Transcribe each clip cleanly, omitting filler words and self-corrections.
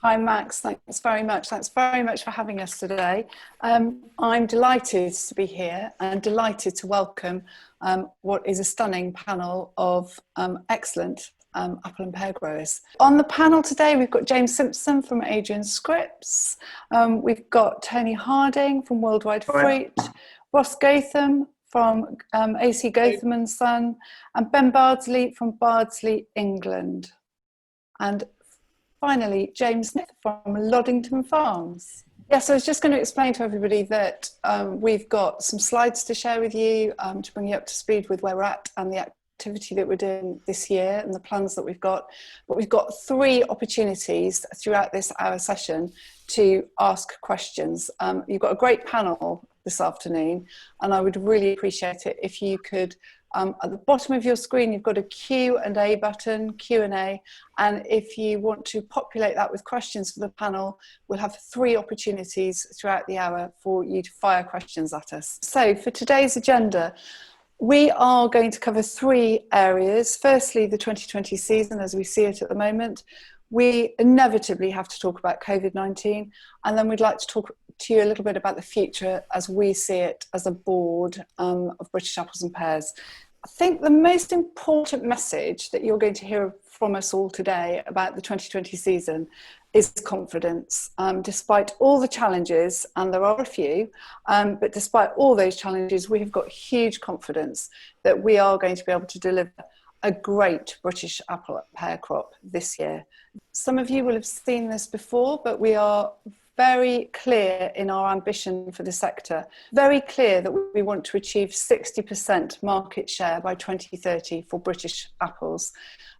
Hi, Max. Thanks very much. Thanks very much for having us today. I'm delighted to be here and delighted to welcome what is a stunning panel of excellent apple and pear growers. On the panel today, we've got James Simpson from Adrian Scripps. We've got Tony Harding from Worldwide Fruit, Ross Gotham from AC Gotham and Son, and Ben Bardsley from Bardsley, England. And finally, James Smith from Loddington Farms. Yes, I was just going to explain to everybody that we've got some slides to share with you to bring you up to speed with where we're at and the activity that we're doing this year and the plans that we've got. But we've got 3 opportunities throughout this hour session to ask questions. You've got a great panel this afternoon, and I would really appreciate it if you could at the bottom of your screen, you've got a Q&A button, Q&A, and if you want to populate that with questions for the panel, we'll have 3 opportunities throughout the hour for you to fire questions at us. So for today's agenda, we are going to cover 3 areas. Firstly, the 2020 season as we see it at the moment. We inevitably have to talk about COVID-19, and then we'd like to talk to you a little bit about the future as we see it as a board of British Apples and Pears. I think the most important message that you're going to hear from us all today about the 2020 season is confidence. Despite all the challenges, and there are a few, but despite all those challenges, we have got huge confidence that we are going to be able to deliver a great British apple and pear crop this year. Some of you will have seen this before, but we are very clear in our ambition for the sector, very clear that we want to achieve 60% market share by 2030 for British apples.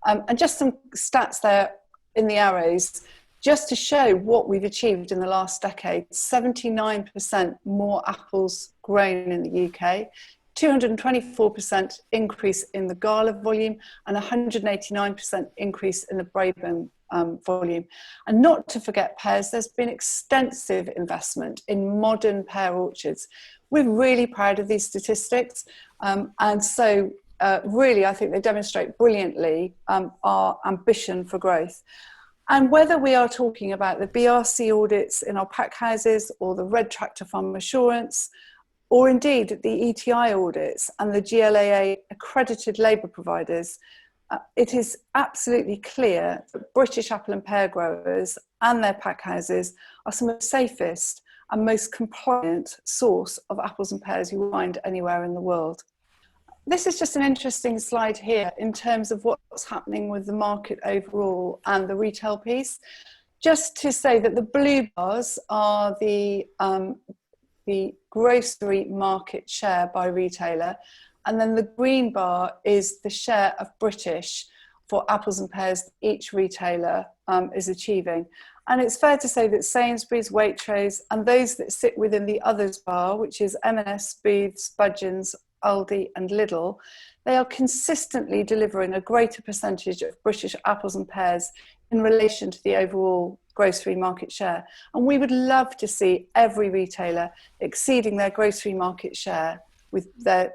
And just some stats there in the arrows, just to show what we've achieved in the last decade: 79% more apples grown in the UK, 224% increase in the Gala volume, and 189% increase in the Braeburn volume. And not to forget pears, there's been extensive investment in modern pear orchards. We're really proud of these statistics, and so really I think they demonstrate brilliantly our ambition for growth. And whether we are talking about the BRC audits in our pack houses, or the Red Tractor Farm Assurance, or indeed the ETI audits and the GLAA accredited labour providers, it is absolutely clear that British apple and pear growers and their pack houses are some of the safest and most compliant source of apples and pears you will find anywhere in the world. This is just an interesting slide here in terms of what's happening with the market overall and the retail piece. Just to say that the blue bars are the grocery market share by retailer, and then the green bar is the share of British for apples and pears that each retailer is achieving. And it's fair to say that Sainsbury's, Waitrose, and those that sit within the others bar, which is M&S, Booths, Budgens, Aldi and Lidl, they are consistently delivering a greater percentage of British apples and pears in relation to the overall grocery market share. And we would love to see every retailer exceeding their grocery market share with their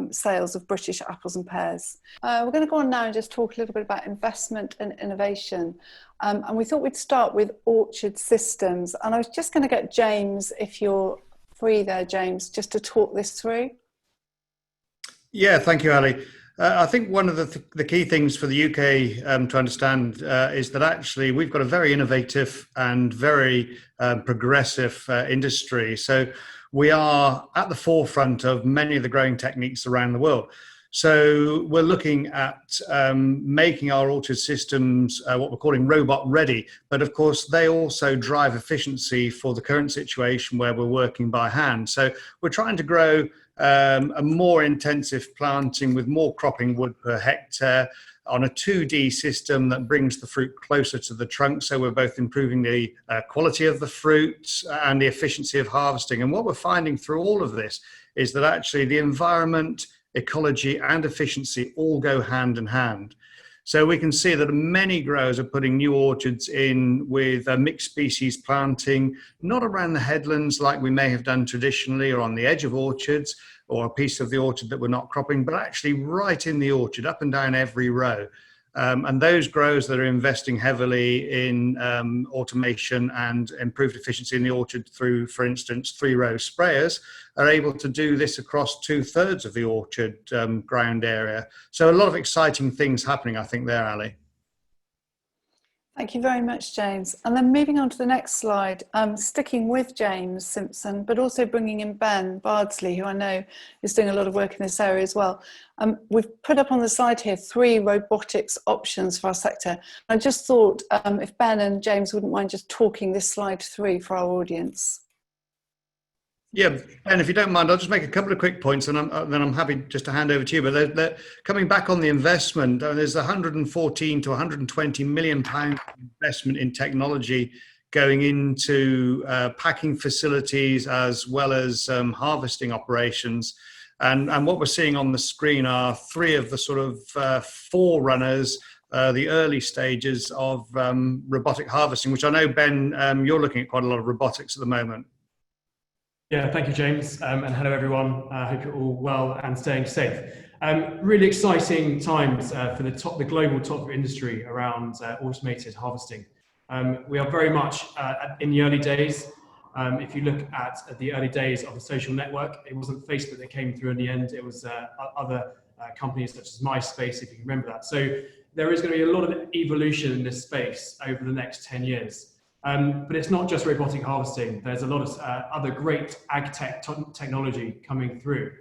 sales of British apples and pears. We're going to go on now and just talk a little bit about investment and innovation. And we thought we'd start with orchard systems. And I was just going to get James, if you're free there, James, just to talk this through. Yeah, thank you, Ali. I think one of the key things for the UK to understand is that actually we've got a very innovative and very progressive industry. So we are at the forefront of many of the growing techniques around the world. So we're looking at making our orchard systems what we're calling robot ready. But of course, they also drive efficiency for the current situation where we're working by hand. So we're trying to grow a more intensive planting with more cropping wood per hectare on a 2D system that brings the fruit closer to the trunk. So we're both improving the quality of the fruit and the efficiency of harvesting. And what we're finding through all of this is that actually the environment, ecology and efficiency all go hand in hand. So we can see that many growers are putting new orchards in with mixed species planting, not around the headlands like we may have done traditionally or on the edge of orchards or a piece of the orchard that we're not cropping, but actually right in the orchard, up and down every row. And those growers that are investing heavily in automation and improved efficiency in the orchard through, for instance, 3-row sprayers, are able to do this across 2/3 of the orchard ground area. So a lot of exciting things happening, I think, there, Ali. Thank you very much, James. And then moving on to the next slide, sticking with James Simpson, but also bringing in Ben Bardsley, who I know is doing a lot of work in this area as well. We've put up on the side here 3 robotics options for our sector. I just thought if Ben and James wouldn't mind just talking this slide through for our audience. Yeah, and if you don't mind, I'll just make a couple of quick points, and then I'm happy just to hand over to you. But they're coming back on the investment, there's 114 to 120 million pound investment in technology going into packing facilities as well as harvesting operations. And what we're seeing on the screen are 3 of the sort of forerunners, the early stages of robotic harvesting, which I know, Ben, you're looking at quite a lot of robotics at the moment. Yeah, thank you, James, and hello everyone. I hope you're all well and staying safe. Really exciting times for the global top industry around automated harvesting. We are very much in the early days. If you look at the early days of the social network, it wasn't Facebook that came through in the end. It was other companies such as MySpace, if you can remember that. So there is going to be a lot of evolution in this space over the next 10 years. But it's not just robotic harvesting. There's a lot of other great ag tech technology coming through.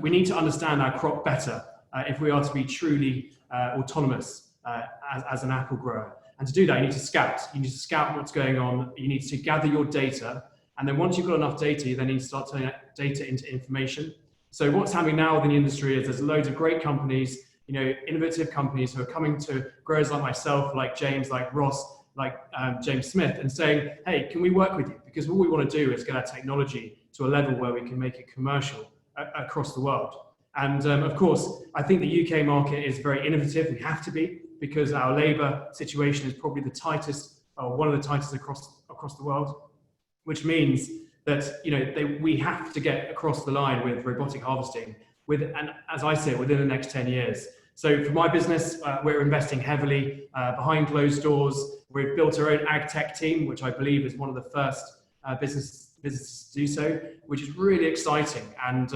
We need to understand our crop better if we are to be truly autonomous as an apple grower. And to do that, you need to scout. You need to scout what's going on. You need to gather your data. And then once you've got enough data, you then need to start turning that data into information. So what's happening now within the industry is there's loads of great companies, innovative companies who are coming to growers like myself, like James, like Ross, like James Smith, and saying, hey, can we work with you? Because what we want to do is get our technology to a level where we can make it commercial across the world. And of course, I think the UK market is very innovative. We have to be, because our labour situation is probably the tightest, or one of the tightest across the world, which means that we have to get across the line with robotic harvesting, and as I say, within the next 10 years. So for my business, we're investing heavily behind closed doors. We've built our own ag tech team, which I believe is one of the first businesses to do so, which is really exciting. And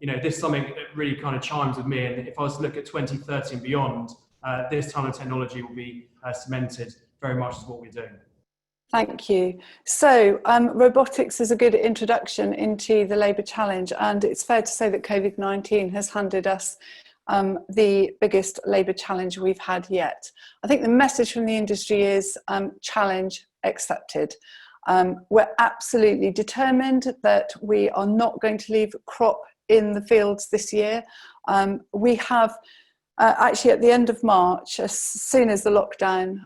this is something that really kind of chimes with me. And if I was to look at 2030 and beyond, this kind of technology will be cemented very much as what we're doing. Thank you. So robotics is a good introduction into the labour challenge, and it's fair to say that COVID-19 has handed us the biggest labour challenge we've had yet. I think the message from the industry is challenge accepted. We're absolutely determined that we are not going to leave crop in the fields this year. We have actually at the end of March, as soon as the lockdown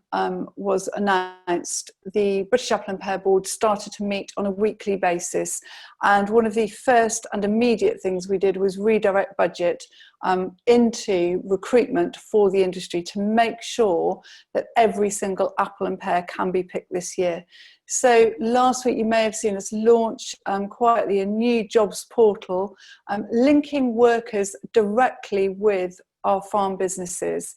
was announced, the British Apple and Pear Board started to meet on a weekly basis. And one of the first and immediate things we did was redirect budget into recruitment for the industry to make sure that every single apple and pear can be picked this year. So last week you may have seen us launch quietly a new jobs portal, linking workers directly with our farm businesses.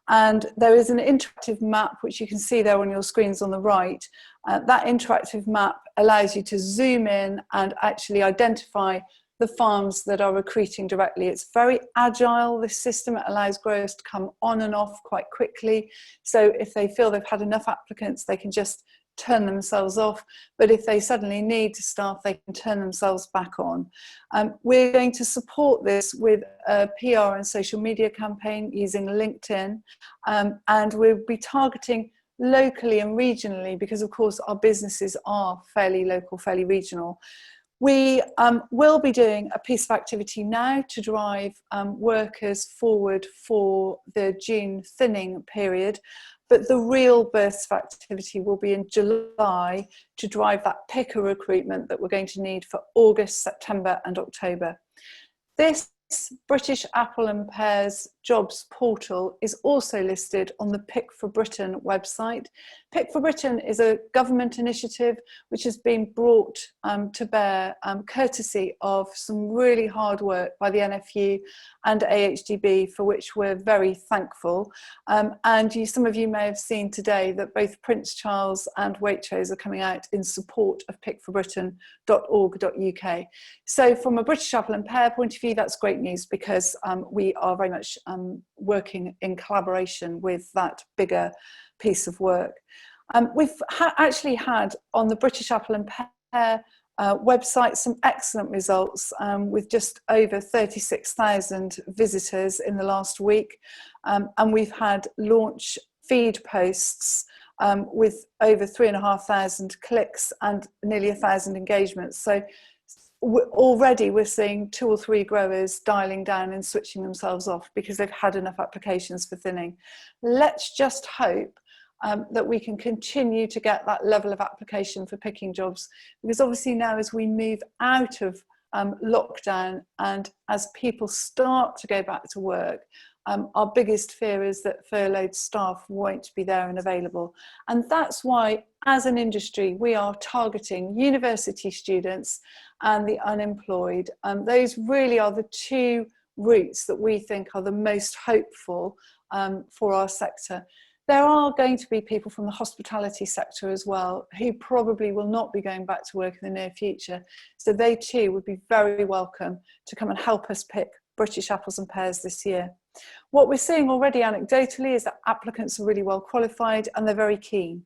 And there is an interactive map, which you can see there on your screens on the right. That interactive map allows you to zoom in and actually identify the farms that are recruiting directly. It's very agile, this system. It allows growers to come on and off quite quickly. So if they feel they've had enough applicants, they can just turn themselves off. But if they suddenly need staff, they can turn themselves back on. We're going to support this with a PR and social media campaign using LinkedIn. And we'll be targeting locally and regionally, because of course our businesses are fairly local, fairly regional. We will be doing a piece of activity now to drive workers forward for the June thinning period, but the real burst of activity will be in July to drive that picker recruitment that we're going to need for August, September and October. This British Apple and Pears jobs portal is also listed on the Pick for Britain website. Pick for Britain is a government initiative which has been brought to bear courtesy of some really hard work by the NFU and AHDB, for which we're very thankful. And some of you may have seen today that both Prince Charles and Waitrose are coming out in support of pickforbritain.org.uk. So from a British Apple and Pear point of view, that's great news, because we are very much working in collaboration with that bigger piece of work. We've actually had on the British Apple and Pear website some excellent results, with just over 36,000 visitors in the last week, and we've had launch feed posts with over 3,500 clicks and nearly 1,000 engagements. So already we're seeing 2 or 3 growers dialing down and switching themselves off because they've had enough applications for thinning. Let's just hope that we can continue to get that level of application for picking jobs, because obviously now, as we move out of lockdown and as people start to go back to work, our biggest fear is that furloughed staff won't be there and available. And that's why, as an industry, we are targeting university students and the unemployed. Those really are the 2 routes that we think are the most hopeful for our sector. There are going to be people from the hospitality sector as well who probably will not be going back to work in the near future. So they too would be very welcome to come and help us pick British apples and pears this year. What we're seeing already anecdotally is that applicants are really well qualified and they're very keen.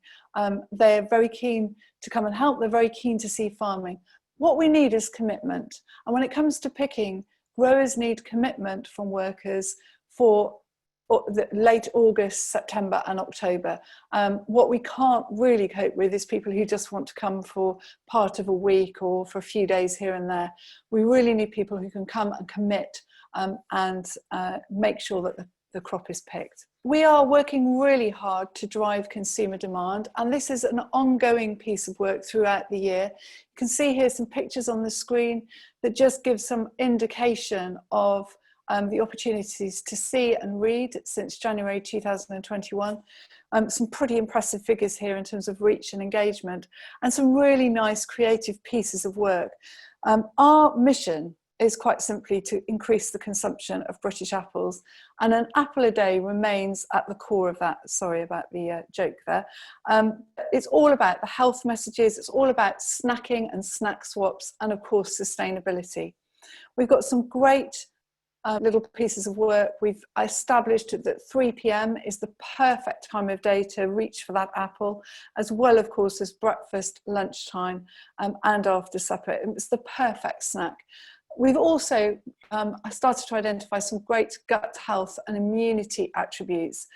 They're very keen to come and help. They're very keen to see farming. What we need is commitment. And when it comes to picking, growers need commitment from workers for late August, September and October. What we can't really cope with is people who just want to come for part of a week or for a few days here and there. We really need people who can come and commit and make sure that the crop is picked. We are working really hard to drive consumer demand, and this is an ongoing piece of work throughout the year. You can see here some pictures on the screen that just give some indication of the opportunities to see and read since January 2021. Some pretty impressive figures here in terms of reach and engagement, and some really nice creative pieces of work. Our mission is quite simply to increase the consumption of British apples, and an apple a day remains at the core of that. Sorry about the joke there. It's all about the health messages, it's all about snacking and snack swaps, and of course sustainability. We've got some great little pieces of work. We've established that 3 p.m. is the perfect time of day to reach for that apple, as well, of course, as breakfast, lunchtime, and after supper. It's the perfect snack. We've also started to identify some great gut health and immunity attributes.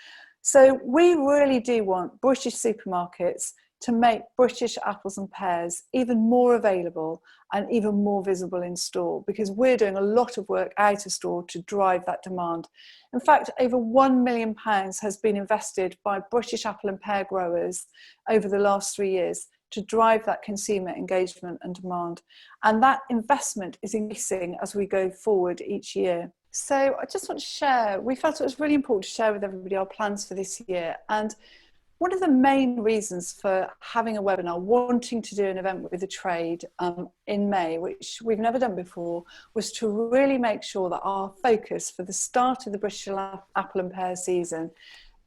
So we really do want British supermarkets to make British apples and pears even more available and even more visible in store, because we're doing a lot of work out of store to drive that demand. In fact, over £1 million has been invested by British apple and pear growers over the last 3 years to drive that consumer engagement and demand. And that investment is increasing as we go forward each year. So I just want to share, we felt it was really important to share with everybody our plans for this year. And one of the main reasons for having a webinar, wanting to do an event with the trade in May, which we've never done before, was to really make sure that our focus for the start of the British apple and pear season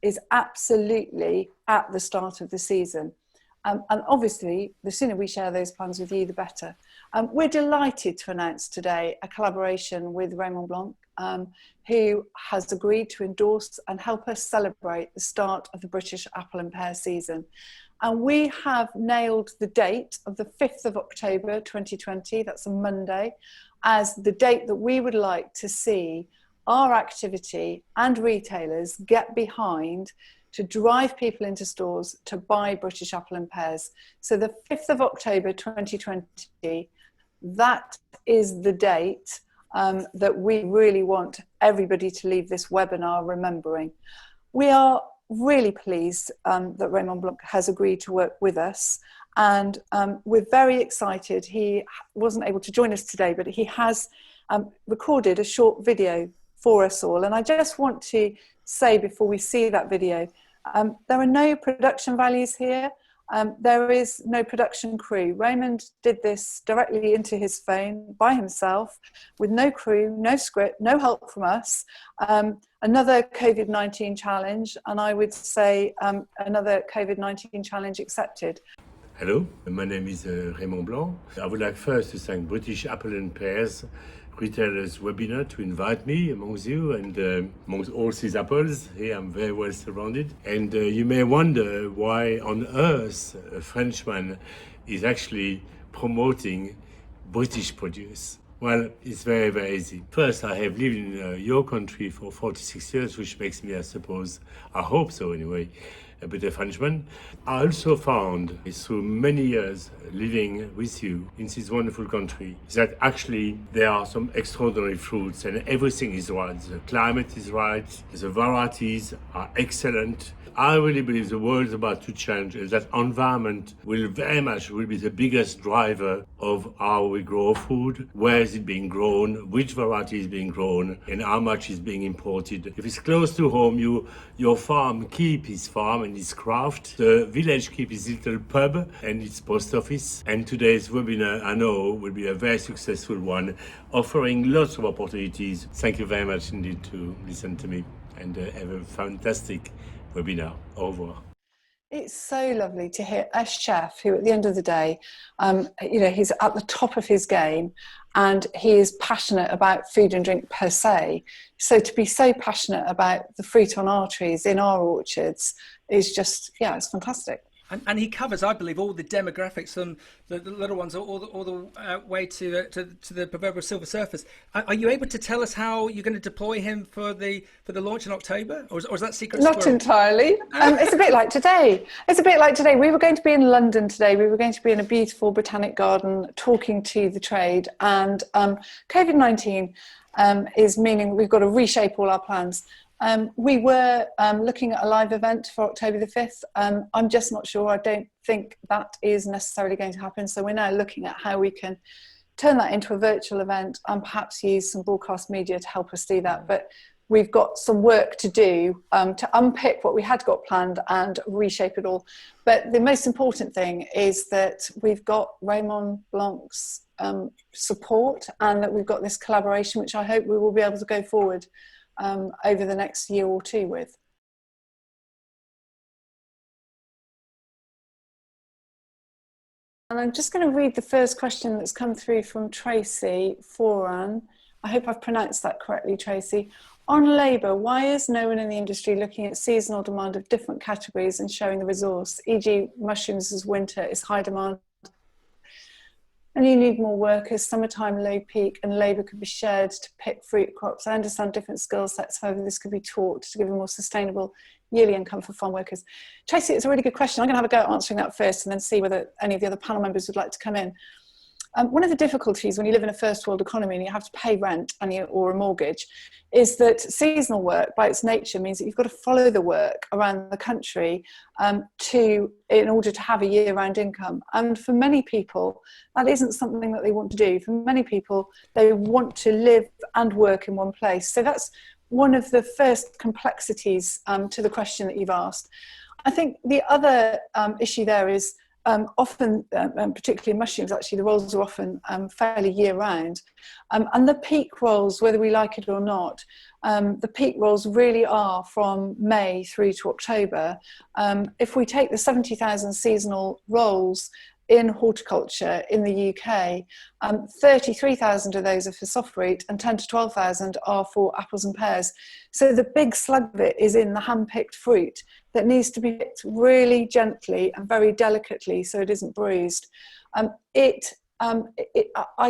is absolutely at the start of the season. And obviously, the sooner we share those plans with you, the better. We're delighted to announce today a collaboration with Raymond Blanc, who has agreed to endorse and help us celebrate the start of the British apple and pear season. And we have nailed the date of the 5th of October 2020, that's a Monday, as the date that we would like to see our activity and retailers get behind to drive people into stores to buy British apple and pears. So the 5th of October 2020, that is the date that we really want everybody to leave this webinar remembering. We are really pleased that Raymond Blanc has agreed to work with us, and we're very excited. He wasn't able to join us today, but he has recorded a short video for us all. And I just want to say before we see that video, there are no production values here. There is no production crew. Raymond did this directly into his phone by himself with no crew, no script, no help from us. Another COVID-19 challenge, and I would say another COVID-19 challenge accepted. Hello, my name is Raymond Blanc. I would like first to thank British Apples and Pears retailers webinar to invite me amongst you and amongst all these apples. Here I'm very well surrounded. And you may wonder why on earth a Frenchman is actually promoting British produce. Well, it's very, very easy. First, I have lived in your country for 46 years, which makes me, I suppose, I hope so anyway, a bit of Frenchman. I also found through many years living with you in this wonderful country that actually there are some extraordinary fruits and everything is right. The climate is right, the varieties are excellent. I really believe the world is about to change and that environment will be the biggest driver of how we grow food, where is it being grown, which variety is being grown, and how much is being imported. If it's close to home, your farm keep his farm and his craft. The village keep his little pub and its post office. And today's webinar, I know, will be a very successful one, offering lots of opportunities. Thank you very much indeed to listen to me and have a fantastic webinar. Over. It's so lovely to hear a chef who, at the end of the day, he's at the top of his game and he is passionate about food and drink per se. So to be so passionate about the fruit on our trees in our orchards is just, it's fantastic. And he covers, I believe, all the demographics from the little ones all the way to the proverbial silver surface. Are you able to tell us how you're going to deploy him for the launch in October, or is that secret? Not entirely. It's a bit like today. We were going to be in London today. We were going to be in a beautiful botanic garden talking to the trade, and COVID-19 is meaning we've got to reshape all our plans. We were looking at a live event for October the 5th. I'm just not sure. I don't think that is necessarily going to happen. So we're now looking at how we can turn that into a virtual event and perhaps use some broadcast media to help us do that. But we've got some work to do to unpick what we had got planned and reshape it all. But the most important thing is that we've got Raymond Blanc's support and that we've got this collaboration, which I hope we will be able to go forward over the next year or two with. And I'm just going to read the first question that's come through from Tracy Foran. I hope I've pronounced that correctly, Tracy. On labour, why is no one in the industry looking at seasonal demand of different categories and showing the resource, e.g. mushrooms as winter is high demand and you need more workers, summertime low peak, and labour could be shared to pick fruit crops. I understand different skill sets, however, this could be taught to give a more sustainable yearly income for farm workers. Tracy, it's a really good question. I'm going to have a go at answering that first and then see whether any of the other panel members would like to come in. One of the difficulties when you live in a first world economy and you have to pay rent or a mortgage is that seasonal work by its nature means that you've got to follow the work around the country in order to have a year-round income. And for many people, that isn't something that they want to do. For many people, they want to live and work in one place. So that's one of the first complexities to the question that you've asked. I think the other issue there is often, particularly mushrooms, actually the rolls are often fairly year-round. And the peak rolls, whether we like it or not, the peak rolls really are from May through to October. If we take the 70,000 seasonal rolls in horticulture in the UK, 33,000 of those are for soft fruit and 10 to 12,000 are for apples and pears. So the big slug of it is in the hand-picked fruit that needs to be picked really gently and very delicately so it isn't bruised. I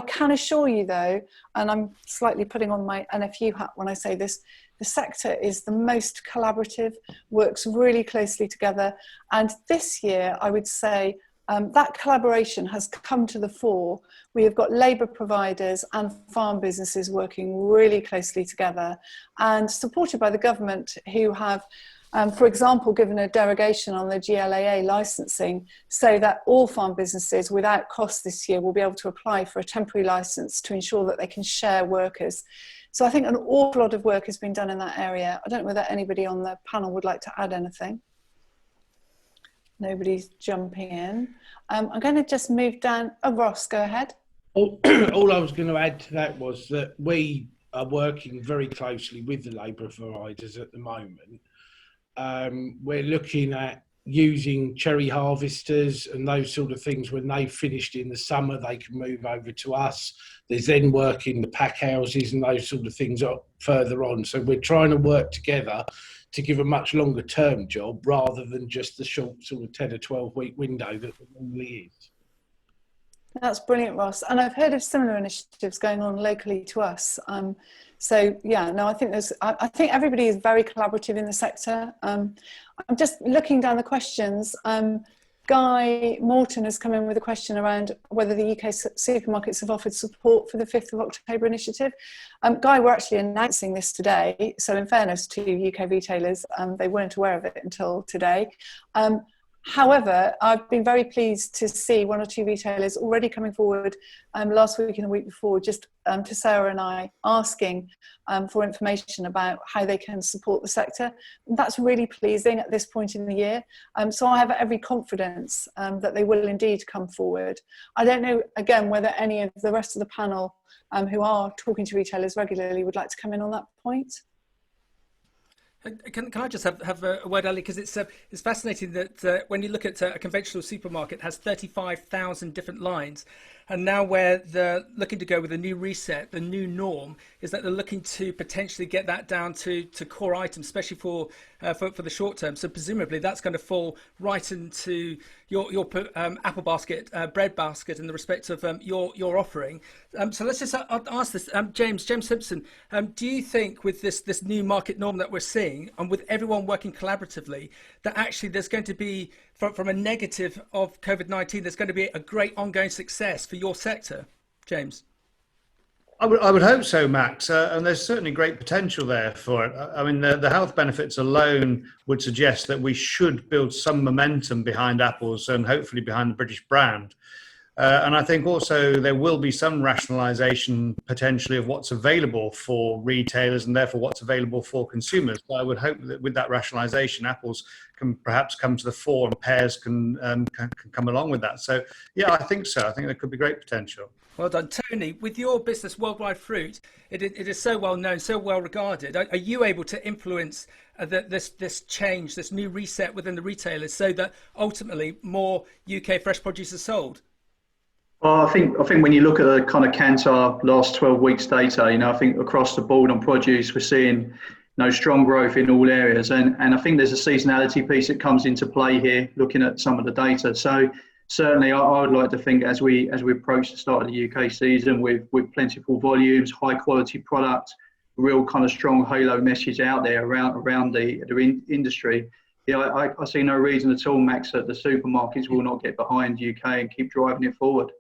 can assure you though, and I'm slightly putting on my NFU hat when I say this, the sector is the most collaborative, works really closely together. And this year, I would say, that collaboration has come to the fore. We have got labour providers and farm businesses working really closely together and supported by the government who have, for example, given a derogation on the GLAA licensing so that all farm businesses without cost this year will be able to apply for a temporary licence to ensure that they can share workers. So I think an awful lot of work has been done in that area. I don't know whether anybody on the panel would like to add anything. Nobody's jumping in. I'm going to just move down. Oh, Ross, go ahead. All I was going to add to that was that we are working very closely with the labour providers at the moment. We're looking at using cherry harvesters and those sort of things. When they've finished in the summer, they can move over to us. There's then work in the pack houses and those sort of things up further on. So we're trying to work together to give a much longer term job rather than just the short sort of 10 or 12 week window that it normally is. That's brilliant, Ross. And I've heard of similar initiatives going on locally to us. So yeah, no, I think I think everybody is very collaborative in the sector. I'm just looking down the questions. Guy Morton has come in with a question around whether the UK supermarkets have offered support for the 5th of October initiative. Guy, we're actually announcing this today. So in fairness to UK retailers, they weren't aware of it until today. However, I've been very pleased to see 1 or 2 retailers already coming forward last week and the week before, just to Sarah and I, asking for information about how they can support the sector. That's really pleasing at this point in the year. So I have every confidence that they will indeed come forward. I don't know, again, whether any of the rest of the panel who are talking to retailers regularly would like to come in on that point. Can I just have a word, Ali? Because it's fascinating that when you look at a conventional supermarket, it has 35,000 different lines. And now where they're looking to go with a new reset, the new norm is that they're looking to potentially get that down to core items, especially for the short term. So presumably that's going to fall right into your apple basket, bread basket in the respect of your offering. So let's just ask this, James Simpson, do you think with this new market norm that we're seeing and with everyone working collaboratively, that actually there's going to be, from a negative of COVID-19, there's going to be a great ongoing success for your sector, James? I would hope so, Max, and there's certainly great potential there for it. I mean, the health benefits alone would suggest that we should build some momentum behind apples and hopefully behind the British brand. And I think also there will be some rationalisation potentially of what's available for retailers and therefore what's available for consumers. So I would hope that with that rationalisation, apples can perhaps come to the fore and pears can come along with that. So yeah, I think so. I think there could be great potential. Well done. Tony, with your business, Worldwide Fruit, it is so well known, so well regarded. Are you able to influence this change, this new reset within the retailers so that ultimately more UK fresh produce is sold? Well, I think when you look at the kind of Kantar last 12 weeks data, I think across the board on produce, we're seeing strong growth in all areas. And I think there's a seasonality piece that comes into play here, looking at some of the data. So certainly I would like to think as we approach the start of the UK season with plentiful volumes, high quality product, real kind of strong halo message out there around the industry. Yeah, I see no reason at all, Max, that the supermarkets will not get behind UK and keep driving it forward.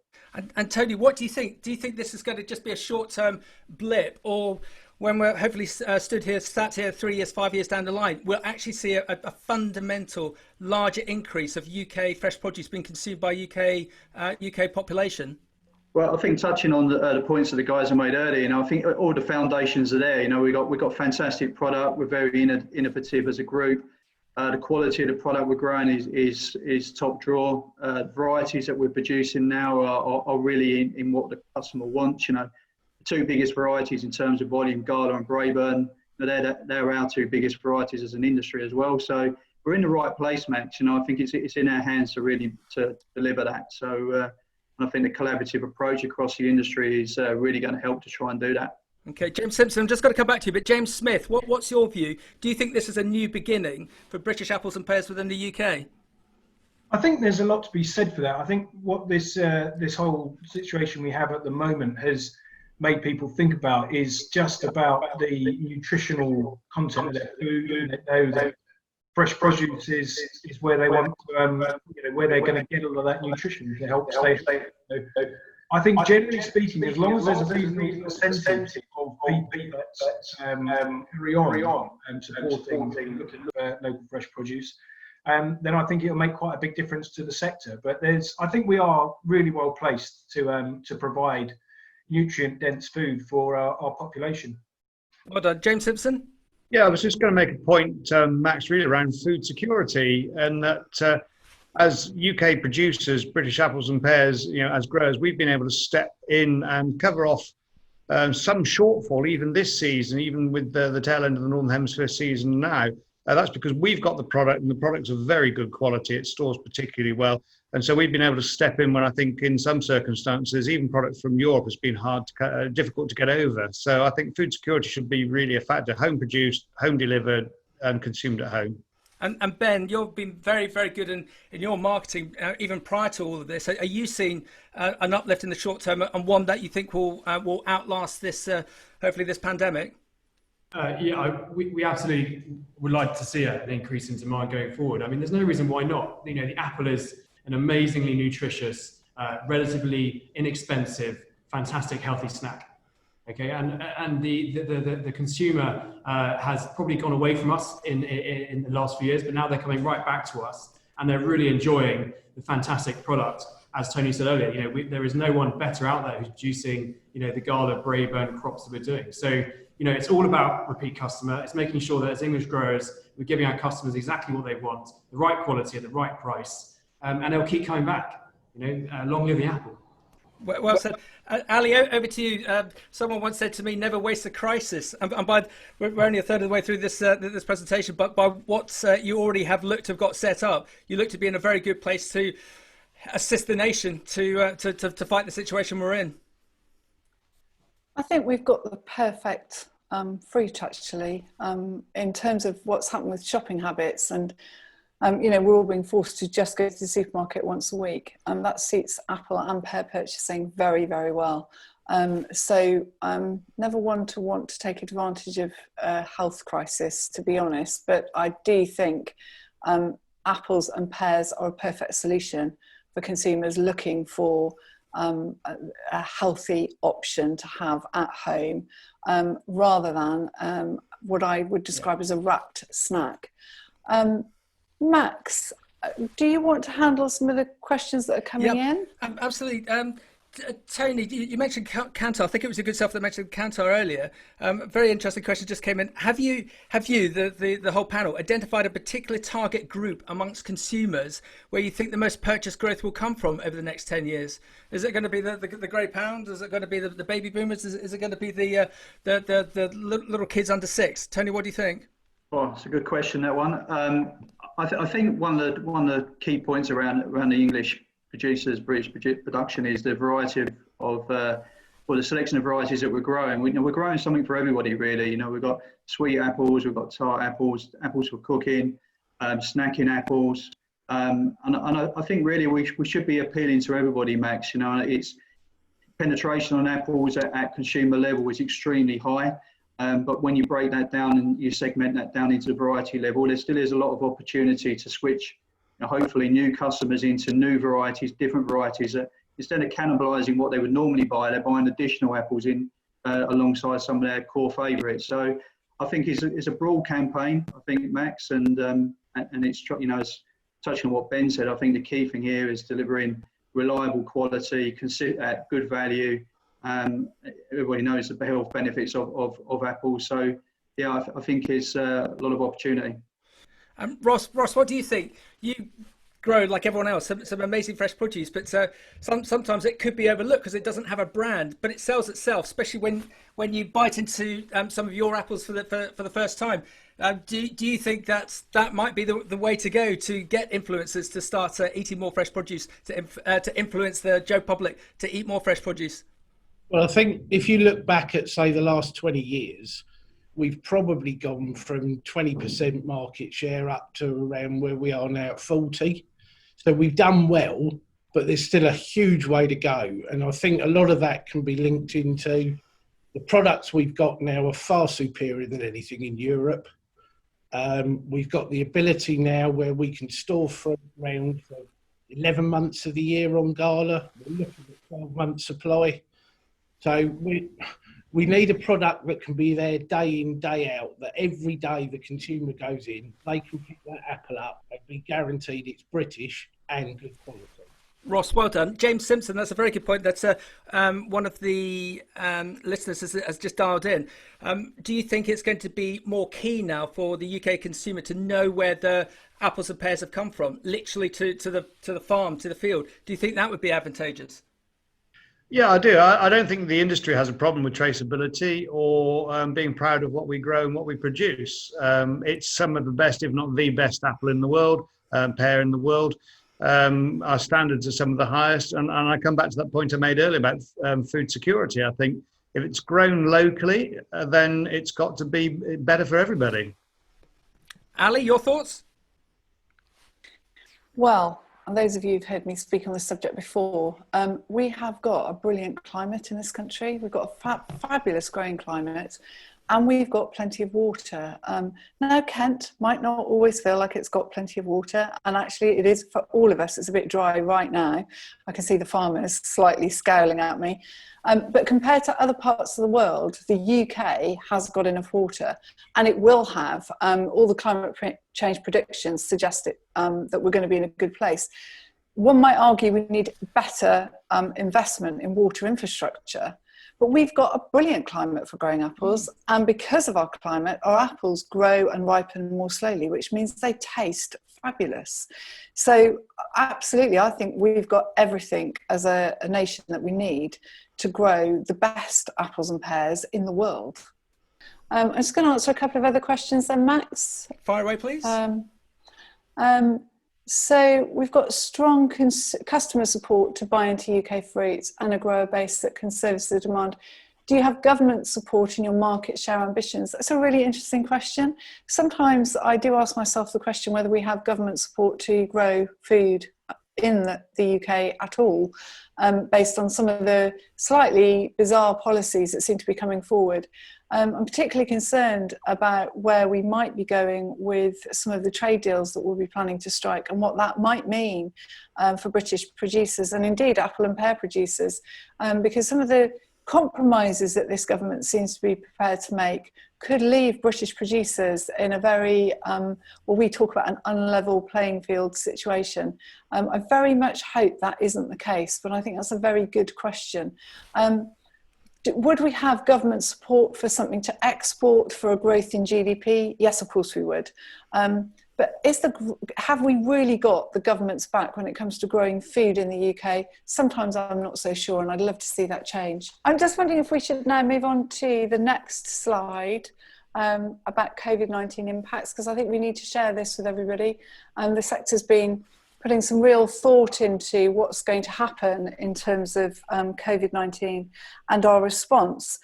And Tony, what do you think? Do you think this is going to just be a short-term blip, or when we're hopefully sat here 3 years, 5 years down the line, we'll actually see a fundamental larger increase of UK fresh produce being consumed by UK population? Well, I think touching on the points that the guys have made earlier, I think all the foundations are there. We've got fantastic product. We're very innovative as a group. The quality of the product we're growing is top drawer. Varieties that we're producing now are really in what the customer wants. The 2 biggest varieties in terms of volume, Gala and Braeburn, they're our 2 biggest varieties as an industry as well. So we're in the right place, Max. I think it's in our hands to deliver that. So I think the collaborative approach across the industry is really going to help to try and do that. Okay, James Simpson, I'm just going to come back to you, but James Smith, what's your view? Do you think this is a new beginning for British apples and pears within the UK? I think there's a lot to be said for that. I think what this whole situation we have at the moment has made people think about is just about the nutritional content of their food. They know that fresh produce is where they want to, where they're going to get all of that nutrition to help stay. I think generally speaking, as long as there's a reasonable percentage of people that carry on and supporting looking at local fresh produce, then I think it'll make quite a big difference to the sector. But I think we are really well placed to provide nutrient-dense food for our population. Well done. James Simpson? Yeah, I was just going to make a point, Max, really around food security, and that as UK producers, British Apples and Pears, as growers, we've been able to step in and cover off some shortfall even this season, even with the tail end of the Northern Hemisphere season now. That's because we've got the product, and the product's of very good quality. It stores particularly well. And so we've been able to step in when I think in some circumstances, even products from Europe has been difficult to get over. So I think food security should be really a factor: home produced, home delivered, and consumed at home. And Ben, you've been very, very good in your marketing, even prior to all of this. Are you seeing an uplift in the short term, and one that you think will outlast this, hopefully, this pandemic? We absolutely would like to see an increase in demand going forward. I mean, there's no reason why not. The apple is an amazingly nutritious, relatively inexpensive, fantastic, healthy snack. Okay, and the consumer has probably gone away from us in the last few years, but now they're coming right back to us, and they're really enjoying the fantastic product. As Tony said earlier, there is no one better out there who's producing, the Gala, Braeburn crops that we're doing. So, it's all about repeat customer. It's making sure that as English growers, we're giving our customers exactly what they want, the right quality at the right price, and they'll keep coming back. Long live the apple. Well said. Ali, over to you. Someone once said to me, never waste a crisis. And we're only a third of the way through this presentation, but by what you already have got set up, you look to be in a very good place to assist the nation to fight the situation we're in. I think we've got the perfect fruit, actually, in terms of what's happened with shopping habits. And we're all being forced to just go to the supermarket once a week. That suits apple and pear purchasing very, very well. So never one to want to take advantage of a health crisis, to be honest. But I do think apples and pears are a perfect solution for consumers looking for a healthy option to have at home, rather than what I would describe as a wrapped snack. Max, do you want to handle some of the questions that are coming in? Absolutely. Tony, you mentioned Kantar. I think it was your good self that mentioned Kantar earlier. Very interesting question just came in. Have you the whole panel identified a particular target group amongst consumers where you think the most purchase growth will come from over the next 10 years? Is it going to be the grey pound? Is it going to be the baby boomers? Is it going to be the little kids under 6? Tony, what do you think? Well, it's a good question, that one. I think one of the key points around the English producers, British production, is the variety of the selection of varieties that we're growing. We're growing something for everybody, really. We've got sweet apples, we've got tart apples, apples for cooking, snacking apples, and I think really we should be appealing to everybody, Max. It's penetration on apples at consumer level is extremely high. But when you break that down and you segment that down into the variety level, there still is a lot of opportunity to switch, hopefully, new customers into new varieties, different varieties. Instead of cannibalising what they would normally buy, they're buying additional apples in alongside some of their core favourites. So I think it's a broad campaign, I think, Max, and it's, as touching on what Ben said, I think the key thing here is delivering reliable quality, at good value. Everybody knows the health benefits of apples, so yeah, I think it's a lot of opportunity. Ross, what do you think? You grow, like everyone else, some amazing fresh produce, but sometimes it could be overlooked because it doesn't have a brand, but it sells itself, especially when you bite into some of your apples for the first time. Do you think that might be the way to go to get influencers to start eating more fresh produce, to influence the Joe public to eat more fresh produce? Well, I think if you look back at, say, the last 20 years, we've probably gone from 20% market share up to around where we are now at 40. So we've done well, but there's still a huge way to go. And I think a lot of that can be linked into the products we've got now are far superior than anything in Europe. We've got the ability now where we can store fruit around for 11 months of the year on Gala. We're looking at 12 months supply. So we need a product that can be there day in, day out, that every day the consumer goes in, they can pick that apple up and be guaranteed it's British and good quality. Ross, well done. James Simpson, that's a very good point. That's one of the listeners has just dialed in. Do you think it's going to be more key now for the UK consumer to know where the apples and pears have come from, literally to the farm, to the field? Do you think that would be advantageous? Yeah, I do. I don't think the industry has a problem with traceability or being proud of what we grow and what we produce. It's some of the best, if not the best, apple in the world, pear in the world. Our standards are some of the highest. And I come back to that point I made earlier about food security. I think if it's grown locally, then it's got to be better for everybody. Ali, your thoughts? Well, and those of you who've heard me speak on this subject before, we have got a brilliant climate in this country. We've got a fabulous growing climate, and we've got plenty of water. Now, Kent might not always feel like it's got plenty of water, and actually it is for all of us. It's a bit dry right now. I can see the farmers slightly scowling at me. But compared to other parts of the world, the UK has got enough water, and it will have. All the climate change predictions suggest that we're going to be in a good place. One might argue we need better investment in water infrastructure, but we've got a brilliant climate for growing apples, and because of our climate, our apples grow and ripen more slowly, which means they taste fabulous. So absolutely, I think we've got everything as a nation that we need to grow the best apples and pears in the world. I'm just going to answer a couple of other questions then, Max. Fire away, please. So we've got strong customer support to buy into UK fruits and a grower base that can service the demand. Do you have government support in your market share ambitions? That's a really interesting question. Sometimes I do ask myself the question whether we have government support to grow food in the UK at all, based on some of the slightly bizarre policies that seem to be coming forward. I'm particularly concerned about where we might be going with some of the trade deals that we'll be planning to strike and what that might mean for British producers and indeed apple and pear producers, because some of the compromises that this government seems to be prepared to make could leave British producers in a very, well, we talk about an unlevel playing field situation. I very much hope that isn't the case, but I think that's a very good question. Would we have government support for something to export for a growth in GDP? Yes, of course we would. But have we really got the government's back when it comes to growing food in the UK? Sometimes I'm not so sure, and I'd love to see that change. I'm just wondering if we should now move on to the next slide about COVID-19 impacts, because I think we need to share this with everybody. The sector's been putting some real thought into what's going to happen in terms of COVID-19 and our response.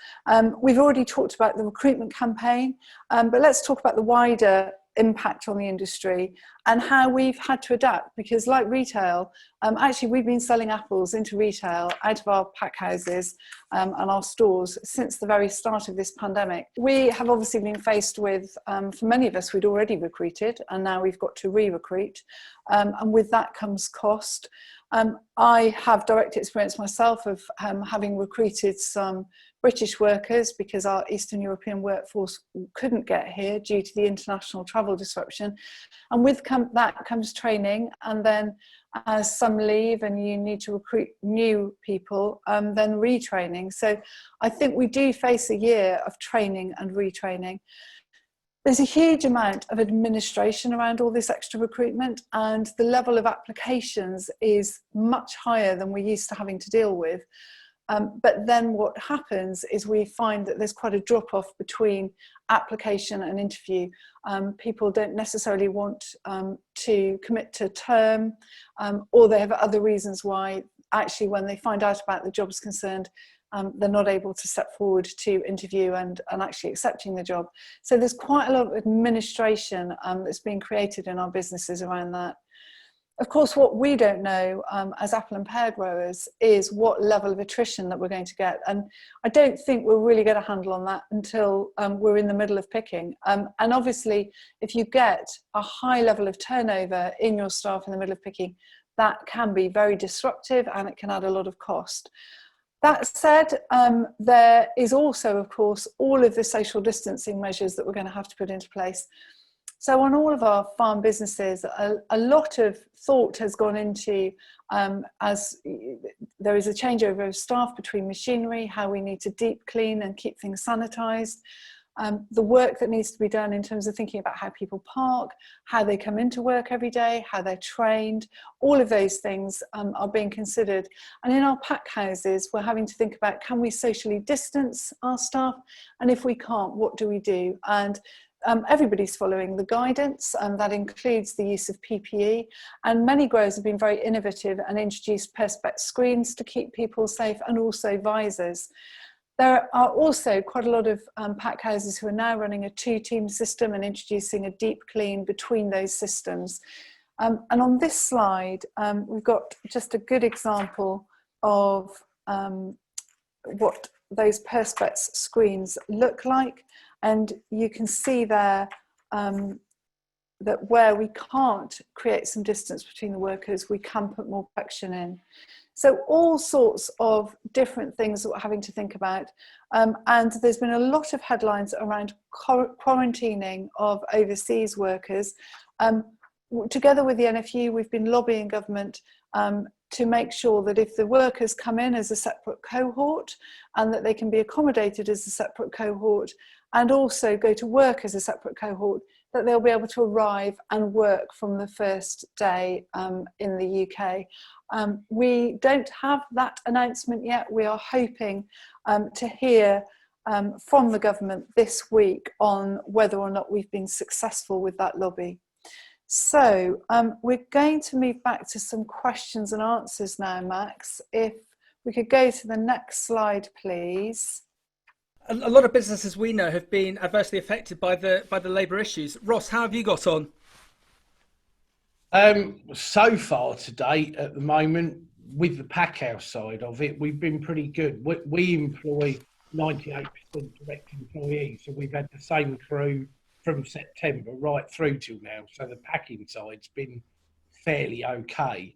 We've already talked about the recruitment campaign, but let's talk about the wider impact on the industry and how we've had to adapt, because like retail, actually we've been selling apples into retail out of our pack houses and our stores since the very start of this pandemic. We have obviously been faced with, for many of us, we'd already recruited and now we've got to re-recruit, and with that comes cost. I have direct experience myself of having recruited some British workers because our Eastern European workforce couldn't get here due to the international travel disruption. And with that comes training, and then as some leave and you need to recruit new people, then retraining. So I think we do face a year of training and retraining. There's a huge amount of administration around all this extra recruitment, and the level of applications is much higher than we're used to having to deal with. But then what happens is we find that there's quite a drop-off between application and interview. People don't necessarily want to commit to term, or they have other reasons why actually when they find out about the job's concerned, they're not able to step forward to interview and actually accepting the job. So there's quite a lot of administration that's being created in our businesses around that. Of course, what we don't know as apple and pear growers is what level of attrition that we're going to get. And I don't think we'll really get a handle on that until we're in the middle of picking. And obviously, if you get a high level of turnover in your staff in the middle of picking, that can be very disruptive and it can add a lot of cost. That said, there is also, of course, all of the social distancing measures that we're going to have to put into place. So on all of our farm businesses, a lot of thought has gone into, as there is a changeover of staff between machinery, how we need to deep clean and keep things sanitised, the work that needs to be done in terms of thinking about how people park, how they come into work every day, how they're trained, all of those things are being considered. And in our pack houses, we're having to think about, can we socially distance our staff? And if we can't, what do we do? And everybody's following the guidance, and that includes the use of PPE. And many growers have been very innovative and introduced perspex screens to keep people safe, and also visors. There are also quite a lot of pack houses who are now running a 2-team system and introducing a deep clean between those systems. And on this slide, we've got just a good example of what those perspex screens look like. And you can see there that where we can't create some distance between the workers, we can put more protection in. So all sorts of different things that we're having to think about. And there's been a lot of headlines around quarantining of overseas workers. Together with the NFU, we've been lobbying government to make sure that if the workers come in as a separate cohort, and that they can be accommodated as a separate cohort, and also go to work as a separate cohort, that they'll be able to arrive and work from the first day in the UK. We don't have that announcement yet. We are hoping to hear from the government this week on whether or not we've been successful with that lobby. So we're going to move back to some questions and answers now, Max. If we could go to the next slide, please. A lot of businesses we know have been adversely affected by the labour issues. Ross, how have you got on? So far to date, at the moment, with the pack house side of it, we've been pretty good. We employ 98% direct employees, so we've had the same crew from September right through till now. So the packing side's been fairly okay.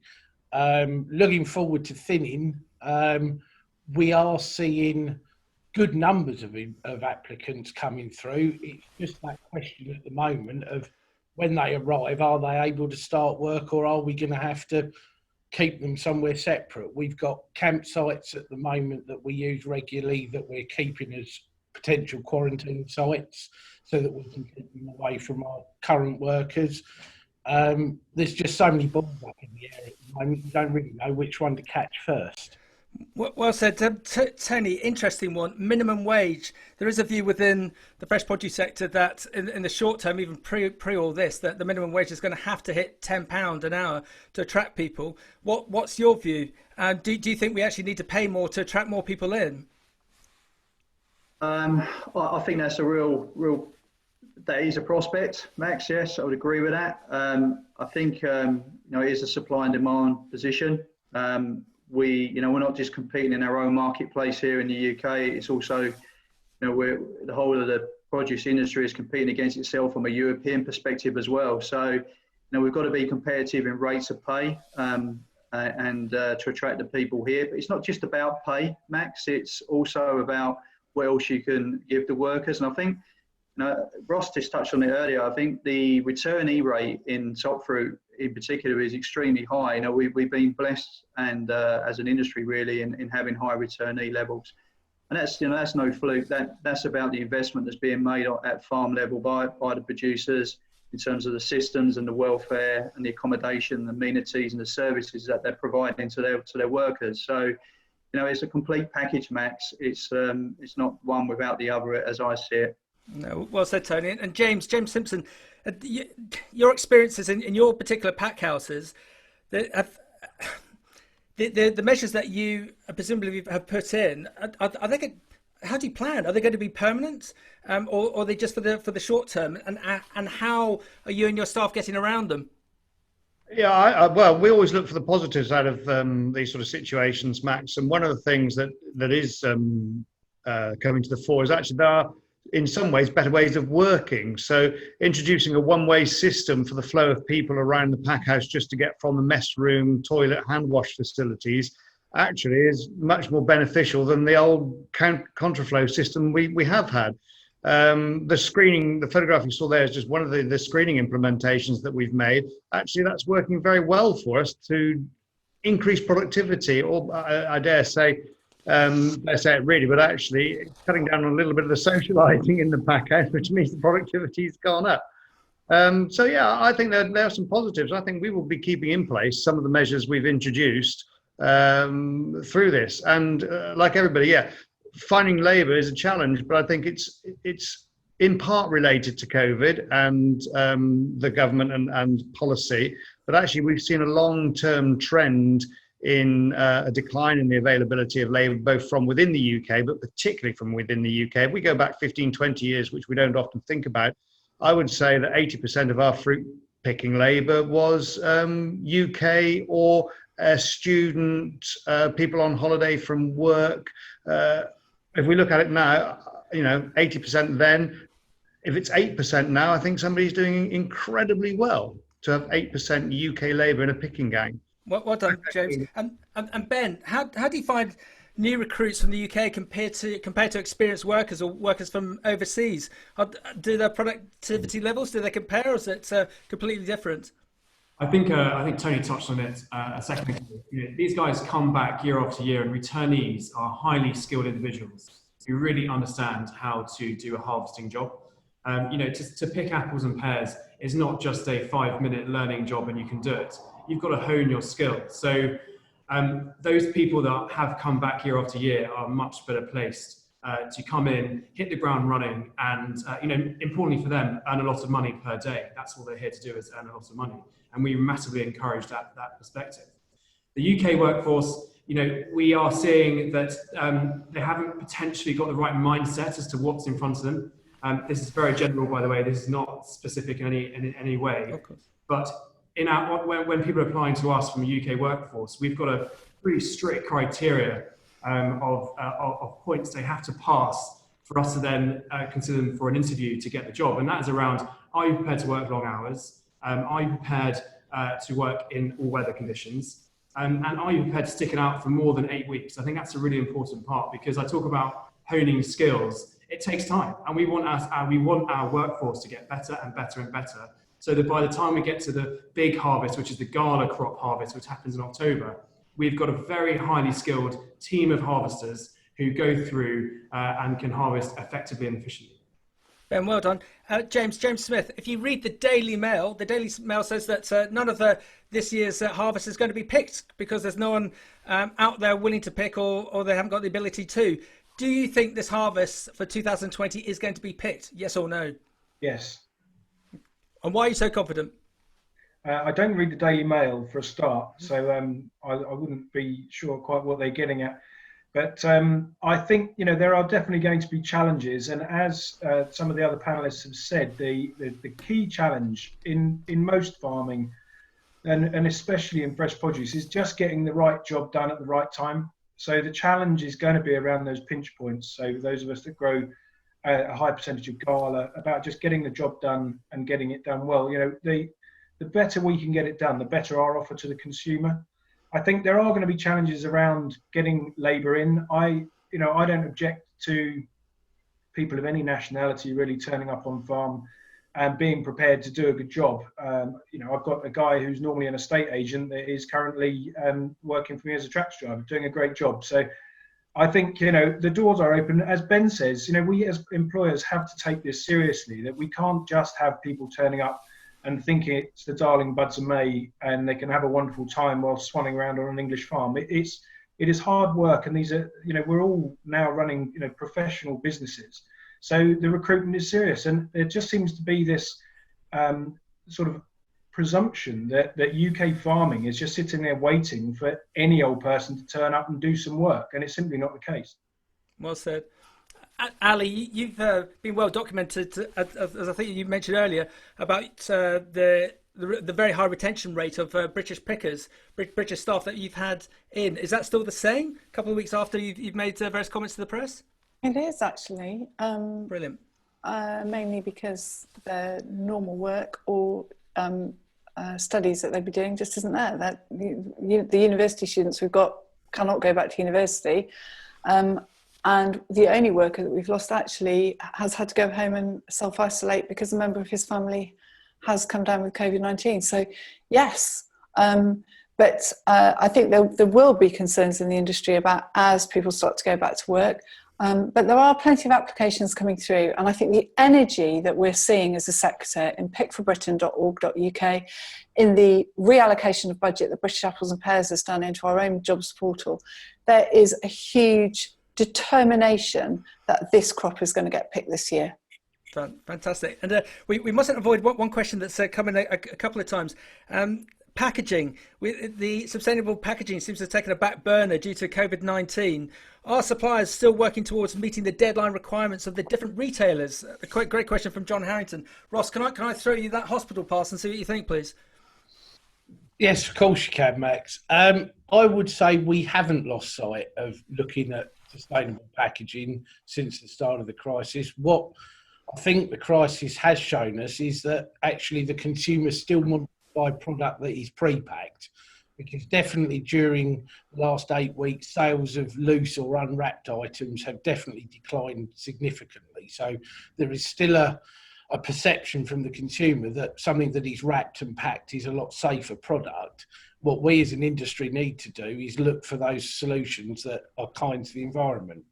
Looking forward to thinning, we are seeing good numbers of applicants coming through. It's just that question at the moment of when they arrive, are they able to start work, or are we going to have to keep them somewhere separate? We've got campsites at the moment that we use regularly that we're keeping as potential quarantine sites so that we can keep them away from our current workers. There's just so many balls up in the air at the moment, you don't really know which one to catch first. Well said. Tony, interesting one. Minimum wage. There is a view within the fresh produce sector that in the short term, even pre all this, that the minimum wage is going to have to hit £10 an hour to attract people. What's your view? Do you think we actually need to pay more to attract more people in? I think that's a real that is a prospect, Max. Yes, I would agree with that. I think it is a supply and demand position. We're not just competing in our own marketplace here in the UK. It's also, the whole of the produce industry is competing against itself from a European perspective as well. So, we've got to be competitive in rates of pay and to attract the people here. But it's not just about pay, Max. It's also about what else you can give the workers. And I think, Ross just touched on it earlier. I think the returnee rate in top fruit in particular is extremely high. We've been blessed and as an industry really in having high returnee levels. And that's no fluke. That's about the investment that's being made at farm level by the producers in terms of the systems and the welfare and the accommodation, the amenities and the services that they're providing to their workers. So, it's a complete package, Max. It's not one without the other, as I see it. No, well said, Tony. And James Simpson, your experiences in your particular pack houses, the measures that you presumably have put in, are they? How do you plan? Are they going to be permanent, or are they just for the short term? And how are you and your staff getting around them? Yeah, well, we always look for the positives out of these sort of situations, Max. And one of the things that is coming to the fore is actually there are, in some ways, better ways of working. So introducing a one-way system for the flow of people around the pack house just to get from the mess room, toilet, hand wash facilities actually is much more beneficial than the old contraflow system we have had. The screening, the photograph you saw there is just one of the screening implementations that we've made. Actually, that's working very well for us to increase productivity, or I dare say it really, but actually cutting down on a little bit of the socializing in the back end, which means the productivity's gone up. So yeah, I think there are some positives. I think we will be keeping in place some of the measures we've introduced through this. And like everybody, yeah, finding labour is a challenge, but I think it's in part related to COVID and the government and policy. But actually, we've seen a long-term trend in a decline in the availability of labour, both from within the UK, but particularly from within the UK. If we go back 15, 20 years, which we don't often think about, I would say that 80% of our fruit picking labour was UK or student, people on holiday from work. If we look at it now, 80% then. If it's 8% now, I think somebody's doing incredibly well to have 8% UK labour in a picking gang. Well done, James. And Ben, how do you find new recruits from the UK compared to experienced workers or workers from overseas? Do their productivity levels, do they compare, or is it completely different? I think Tony touched on it a second ago. These guys come back year after year, and returnees are highly skilled individuals who really understand how to do a harvesting job. To pick apples and pears is not just a 5-minute learning job and you can do it. You've got to hone your skills. So those people that have come back year after year are much better placed to come in, hit the ground running, and importantly for them, earn a lot of money per day. That's all they're here to do, is earn a lot of money, and we massively encourage that perspective. The UK workforce, we are seeing that they haven't potentially got the right mindset as to what's in front of them. This is very general, by the way. This is not specific in any way. Of course. But when people are applying to us from the UK workforce, we've got a pretty strict criteria of points they have to pass for us to then consider them for an interview to get the job. And that is around, are you prepared to work long hours? Are you prepared to work in all weather conditions? And are you prepared to stick it out for more than 8 weeks? I think that's a really important part, because I talk about honing skills. It takes time, and we want our workforce to get better and better and better, so that by the time we get to the big harvest, which is the gala crop harvest, which happens in October, we've got a very highly skilled team of harvesters who go through and can harvest effectively and efficiently. Ben, well done. James Smith, if you read the Daily Mail says that none of this year's harvest is going to be picked because there's no one out there willing to pick, or they haven't got the ability to. Do you think this harvest for 2020 is going to be picked? Yes or no? Yes. And why are you so confident? I don't read the Daily Mail for a start, so I wouldn't be sure quite what they're getting at. But I think there are definitely going to be challenges, and as some of the other panelists have said, the key challenge in most farming, and especially in fresh produce, is just getting the right job done at the right time. So the challenge is going to be around those pinch points. So those of us that grow a high percentage of gala, about just getting the job done and getting it done well. The better we can get it done, the better our offer to the consumer. I think there are going to be challenges around getting labour in. I don't object to people of any nationality really turning up on farm and being prepared to do a good job. I've got a guy who's normally an estate agent that is currently working for me as a tractor driver, doing a great job. So I think, the doors are open. As Ben says, we as employers have to take this seriously, that we can't just have people turning up and thinking it's the darling buds of May and they can have a wonderful time while swanning around on an English farm. It is hard work, and these are, we're all now running, professional businesses. So the recruitment is serious, and there just seems to be this sort of presumption that UK farming is just sitting there waiting for any old person to turn up and do some work, and it's simply not the case. Well said. Ali, you've been well documented, as I think you mentioned earlier, about the very high retention rate of British pickers, British staff that you've had in. Is that still the same a couple of weeks after you've made various comments to the press? It is actually. Brilliant. Mainly because the normal work or studies that they'd be doing just isn't there. That the university students we've got cannot go back to university. and the only worker that we've lost actually has had to go home and self-isolate because a member of his family has come down with COVID-19. So yes, but I think there will be concerns in the industry about as people start to go back to work. But there are plenty of applications coming through, and I think the energy that we're seeing as a sector in pickforbritain.org.uk, in the reallocation of budget that British Apples and Pears has done into our own jobs portal, there is a huge determination that this crop is going to get picked this year. Fantastic. And we mustn't avoid one question that's come in a couple of times. Packaging, the sustainable packaging seems to have taken a back burner due to COVID-19. Are suppliers still working towards meeting the deadline requirements of the different retailers? A great question from John Harrington. Ross, can I throw you that hospital pass and see what you think, please? Yes, of course you can, Max. I would say we haven't lost sight of looking at sustainable packaging since the start of the crisis. What I think the crisis has shown us is that actually the consumer still wants to buy product that is pre-packed, because definitely during the last 8 weeks, sales of loose or unwrapped items have definitely declined significantly. So there is still a perception from the consumer that something that is wrapped and packed is a lot safer product. What we as an industry need to do is look for those solutions that are kind to the environment.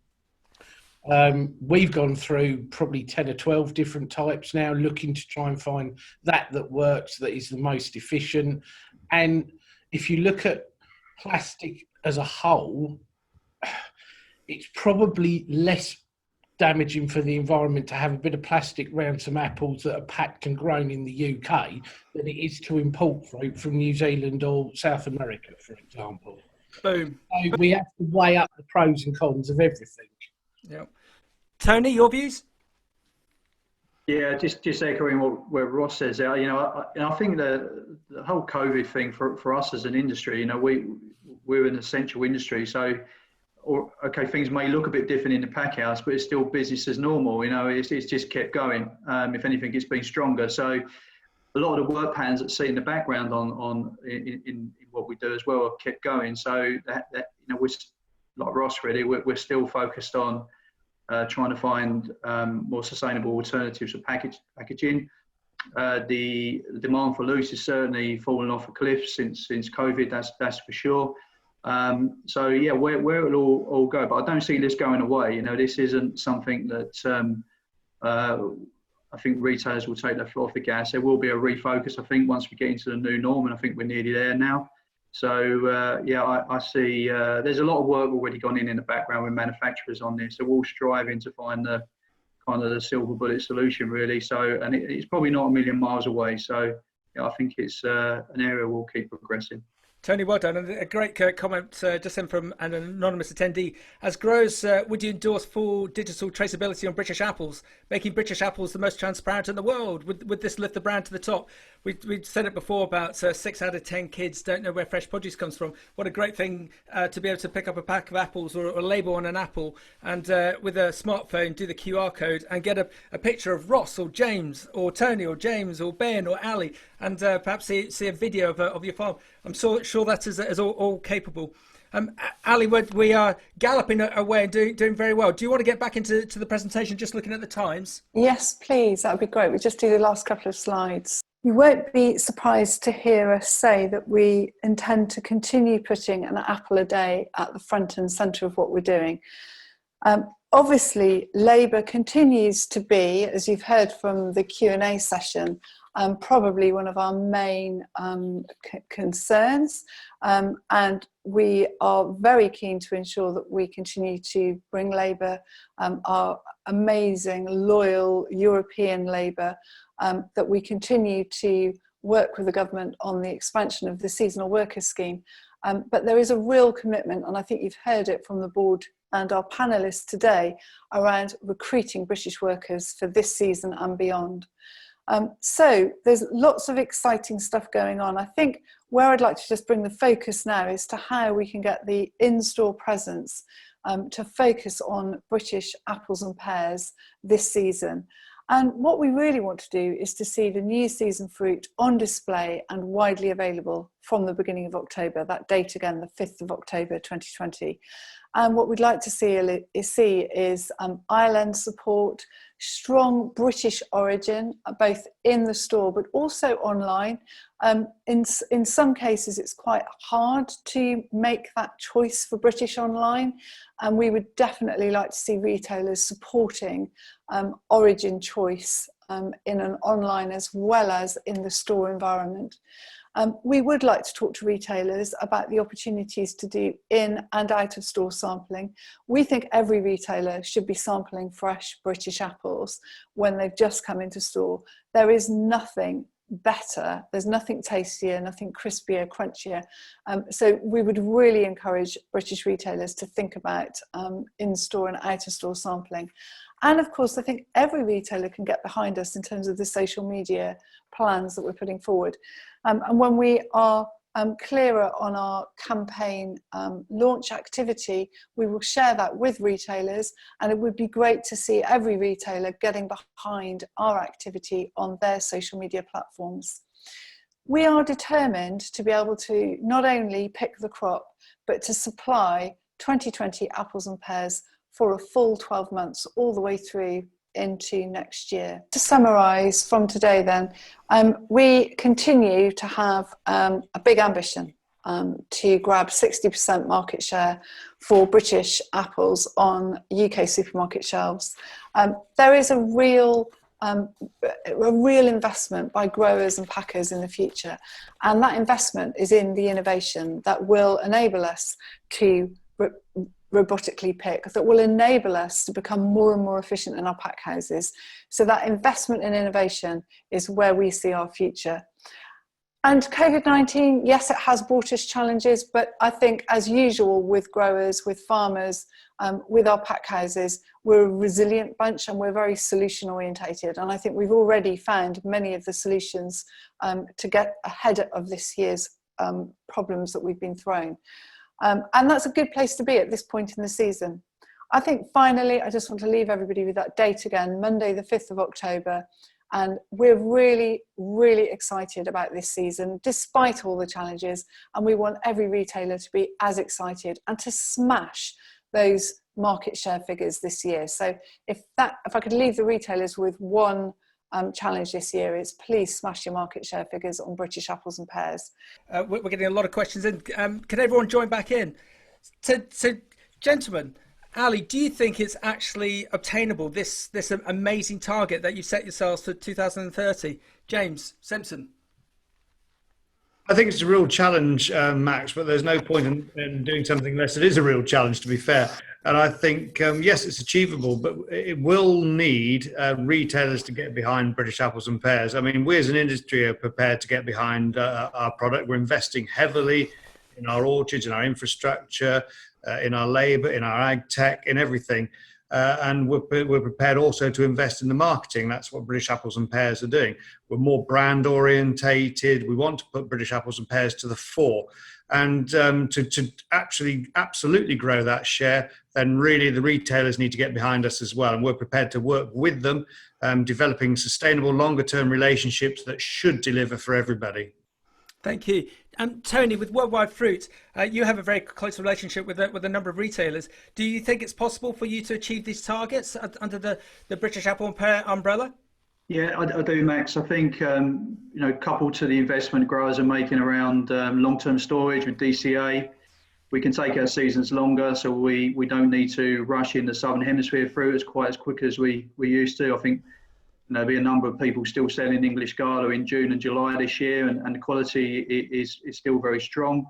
We've gone through probably 10 or 12 different types now, looking to try and find that works, that is the most efficient. And if you look at plastic as a whole, it's probably less damaging for the environment to have a bit of plastic around some apples that are packed and grown in the UK than it is to import fruit from New Zealand or South America, for example. Boom. So we have to weigh up the pros and cons of everything. Yeah. Tony, your views? Yeah, just echoing what Ross says there. I think the whole COVID thing for us as an industry, we're an essential industry, so things may look a bit different in the pack house, but it's still business as normal. It's just kept going. If anything, it's been stronger. So a lot of the work patterns that see in the background in what we do as well have kept going. So that we're like Ross really, we're still focused on trying to find more sustainable alternatives for packaging. The demand for loose has certainly fallen off a cliff since COVID. That's for sure. So yeah, where it'll all go, but I don't see this going away. This isn't something that I think retailers will take their foot off the gas. There will be a refocus, I think, once we get into the new norm, and I think we're nearly there now. So yeah, I see there's a lot of work already gone in the background with manufacturers on this. They're all striving to find the kind of the silver bullet solution, really. So, and it's probably not a million miles away. So yeah, I think it's an area we'll keep progressing. Tony, well done. And a great comment just in from an anonymous attendee. As growers, would you endorse full digital traceability on British apples, making British apples the most transparent in the world? Would this lift the brand to the top? We've said it before about 6 out of 10 kids don't know where fresh produce comes from. What a great thing to be able to pick up a pack of apples or a label on an apple and with a smartphone do the QR code and get a picture of Ross or James or Tony or James or Ben or Ali and perhaps see a video of your farm. I'm sure that is all capable. Ali, we are galloping away and doing very well. Do you want to get back into the presentation, just looking at the times? Yes, please. That would be great. We'll just do the last couple of slides. You won't be surprised to hear us say that we intend to continue putting an apple a day at the front and centre of what we're doing. Obviously, labour continues to be, as you've heard from the Q&A session, probably one of our main concerns, and we are very keen to ensure that we continue to bring labour, our amazing, loyal European labour, that we continue to work with the government on the expansion of the seasonal workers scheme. But there is a real commitment, and I think you've heard it from the board and our panellists today, around recruiting British workers for this season and beyond. So there's lots of exciting stuff going on. I think where I'd like to just bring the focus now is to how we can get the in-store presence to focus on British apples and pears this season. And what we really want to do is to see the new season fruit on display and widely available from the beginning of October, that date again, the 5th of October 2020. And what we'd like to see is Ireland support, strong British origin, both in the store but also online. In some cases, it's quite hard to make that choice for British online, and we would definitely like to see retailers supporting origin choice in an online as well as in the store environment. We would like to talk to retailers about the opportunities to do in and out of store sampling. We think every retailer should be sampling fresh British apples when they've just come into store. There is nothing better, there's nothing tastier, nothing crispier, crunchier. So we would really encourage British retailers to think about in-store and out-of-store sampling. And of course, I think every retailer can get behind us in terms of the social media plans that we're putting forward. And when we are clearer on our campaign launch activity, we will share that with retailers, and it would be great to see every retailer getting behind our activity on their social media platforms. We are determined to be able to not only pick the crop, but to supply 2020 apples and pears for a full 12 months, all the way through into next year. To summarise from today then, we continue to have a big ambition to grab 60% market share for British apples on UK supermarket shelves. There is a real investment by growers and packers in the future, and that investment is in the innovation that will enable us to robotically pick, that will enable us to become more and more efficient in our pack houses. So that investment in innovation is where we see our future. And COVID-19, yes, it has brought us challenges, but I think as usual with growers, with farmers, with our pack houses, we're a resilient bunch and we're very solution orientated. And I think we've already found many of the solutions to get ahead of this year's problems that we've been thrown. And that's a good place to be at this point in the season. I think finally, I just want to leave everybody with that date again, Monday, the 5th of October. And we're really, really excited about this season, despite all the challenges. And we want every retailer to be as excited and to smash those market share figures this year. So if I could leave the retailers with one challenge this year, is please smash your market share figures on British apples and pears. We're getting a lot of questions in. Can everyone join back in? So gentlemen, Ali, do you think it's actually obtainable, this amazing target that you set yourselves for 2030? James Simpson. I think it's a real challenge, Max, but there's no point in doing something unless it is a real challenge, to be fair. And I think, yes, it's achievable, but it will need retailers to get behind British apples and pears. I mean, we as an industry are prepared to get behind our product. We're investing heavily in our orchards, in our infrastructure, in our labour, in our ag tech, in everything. And we're prepared also to invest in the marketing. That's what British apples and pears are doing. We're more brand orientated. We want to put British apples and pears to the fore. And to actually absolutely grow that share, then really the retailers need to get behind us as well. And we're prepared to work with them, developing sustainable longer term relationships that should deliver for everybody. Thank you. Tony, with Worldwide Fruit, you have a very close relationship with a number of retailers. Do you think it's possible for you to achieve these targets under the British Apple and Pear umbrella? Yeah, I do, Max. I think, coupled to the investment growers are making around long-term storage with DCA, we can take our seasons longer, so we don't need to rush in the Southern Hemisphere fruit as quick as we used to. I think there'll be a number of people still selling English Gala in June and July this year, and the quality is still very strong.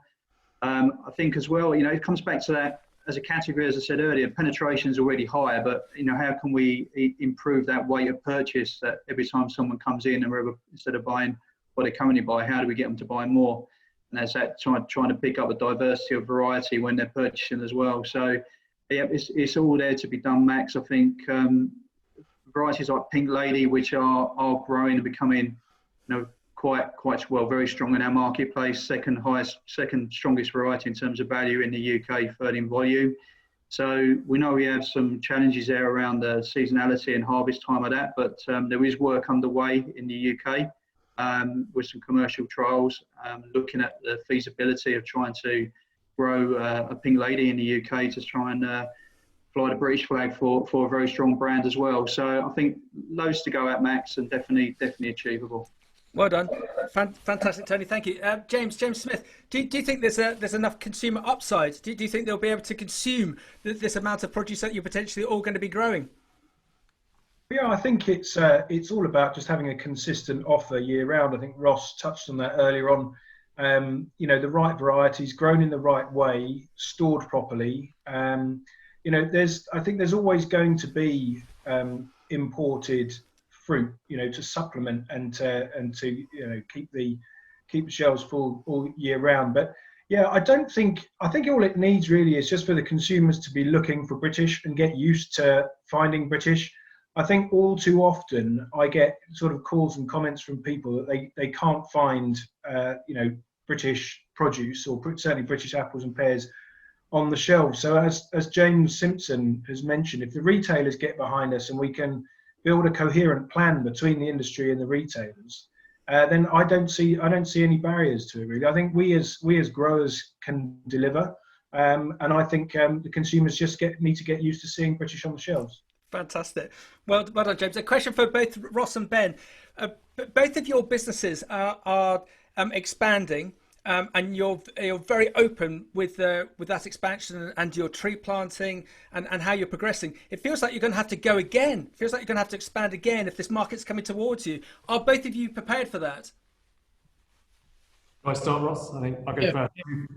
I think as well, it comes back to that as a category, as I said earlier, penetration is already higher, but how can we improve that weight of purchase, that every time someone comes in and instead of buying what they currently buy, how do we get them to buy more? And that's that trying to pick up a diversity of variety when they're purchasing as well. So yeah, it's all there to be done, Max. I think varieties like Pink Lady, which are growing and becoming, quite well, very strong in our marketplace. Second strongest variety in terms of value in the UK, third in volume. So we know we have some challenges there around the seasonality and harvest time of that, but there is work underway in the UK with some commercial trials, looking at the feasibility of trying to grow a pink lady in the UK to try and fly the British flag for a very strong brand as well. So I think loads to go at, Max, and definitely achievable. Well done, fantastic, Tony. Thank you, James Smith. Do you think there's enough consumer upside? Do you think they'll be able to consume this amount of produce that you're potentially all going to be growing? Yeah, I think it's all about just having a consistent offer year round. I think Ross touched on that earlier on. The right varieties grown in the right way, stored properly. I think there's always going to be imported fruit, to supplement and to keep the shelves full all year round. But yeah, I think all it needs really is just for the consumers to be looking for British and get used to finding British. I think all too often I get sort of calls and comments from people that they can't find British produce, or certainly British apples and pears, on the shelves. So as James Simpson has mentioned, if the retailers get behind us and we can build a coherent plan between the industry and the retailers, then I don't see any barriers to it really. I think we as growers can deliver, and I think the consumers just need to get used to seeing British on the shelves. Fantastic. Well done, James. A question for both Ross and Ben. Both of your businesses are expanding. And you're very open with that expansion and your tree planting and how you're progressing. It feels like you're going to have to go again. It feels like you're going to have to expand again if this market's coming towards you. Are both of you prepared for that? Shall I start, Ross? I think I'll go first.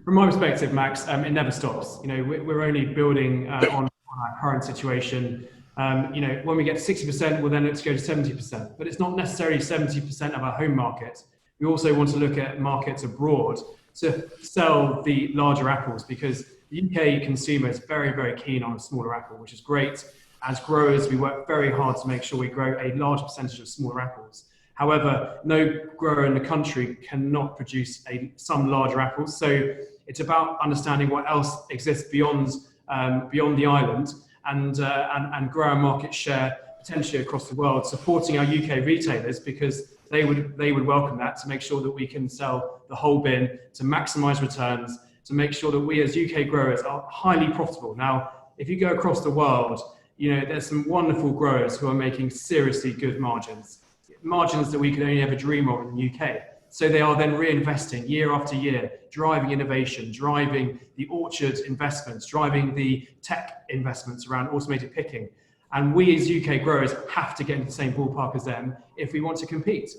From my perspective, Max, it never stops. We're only building on our current situation. When we get to 60%, we'll then look to go to 70%. But it's not necessarily 70% of our home market. We also want to look at markets abroad to sell the larger apples, because the UK consumer is very, very keen on a smaller apple, which is great. As growers, we work very hard to make sure we grow a large percentage of smaller apples. However, no grower in the country cannot produce some larger apples. So it's about understanding what else exists beyond the island and grow our market share potentially across the world, supporting our UK retailers, because they would welcome that, to make sure that we can sell the whole bin, to maximise returns, to make sure that we as UK growers are highly profitable. Now, if you go across the world, there's some wonderful growers who are making seriously good margins that we could only ever dream of in the UK. So they are then reinvesting year after year, driving innovation, driving the orchard investments, driving the tech investments around automated picking. And we as UK growers have to get into the same ballpark as them if we want to compete.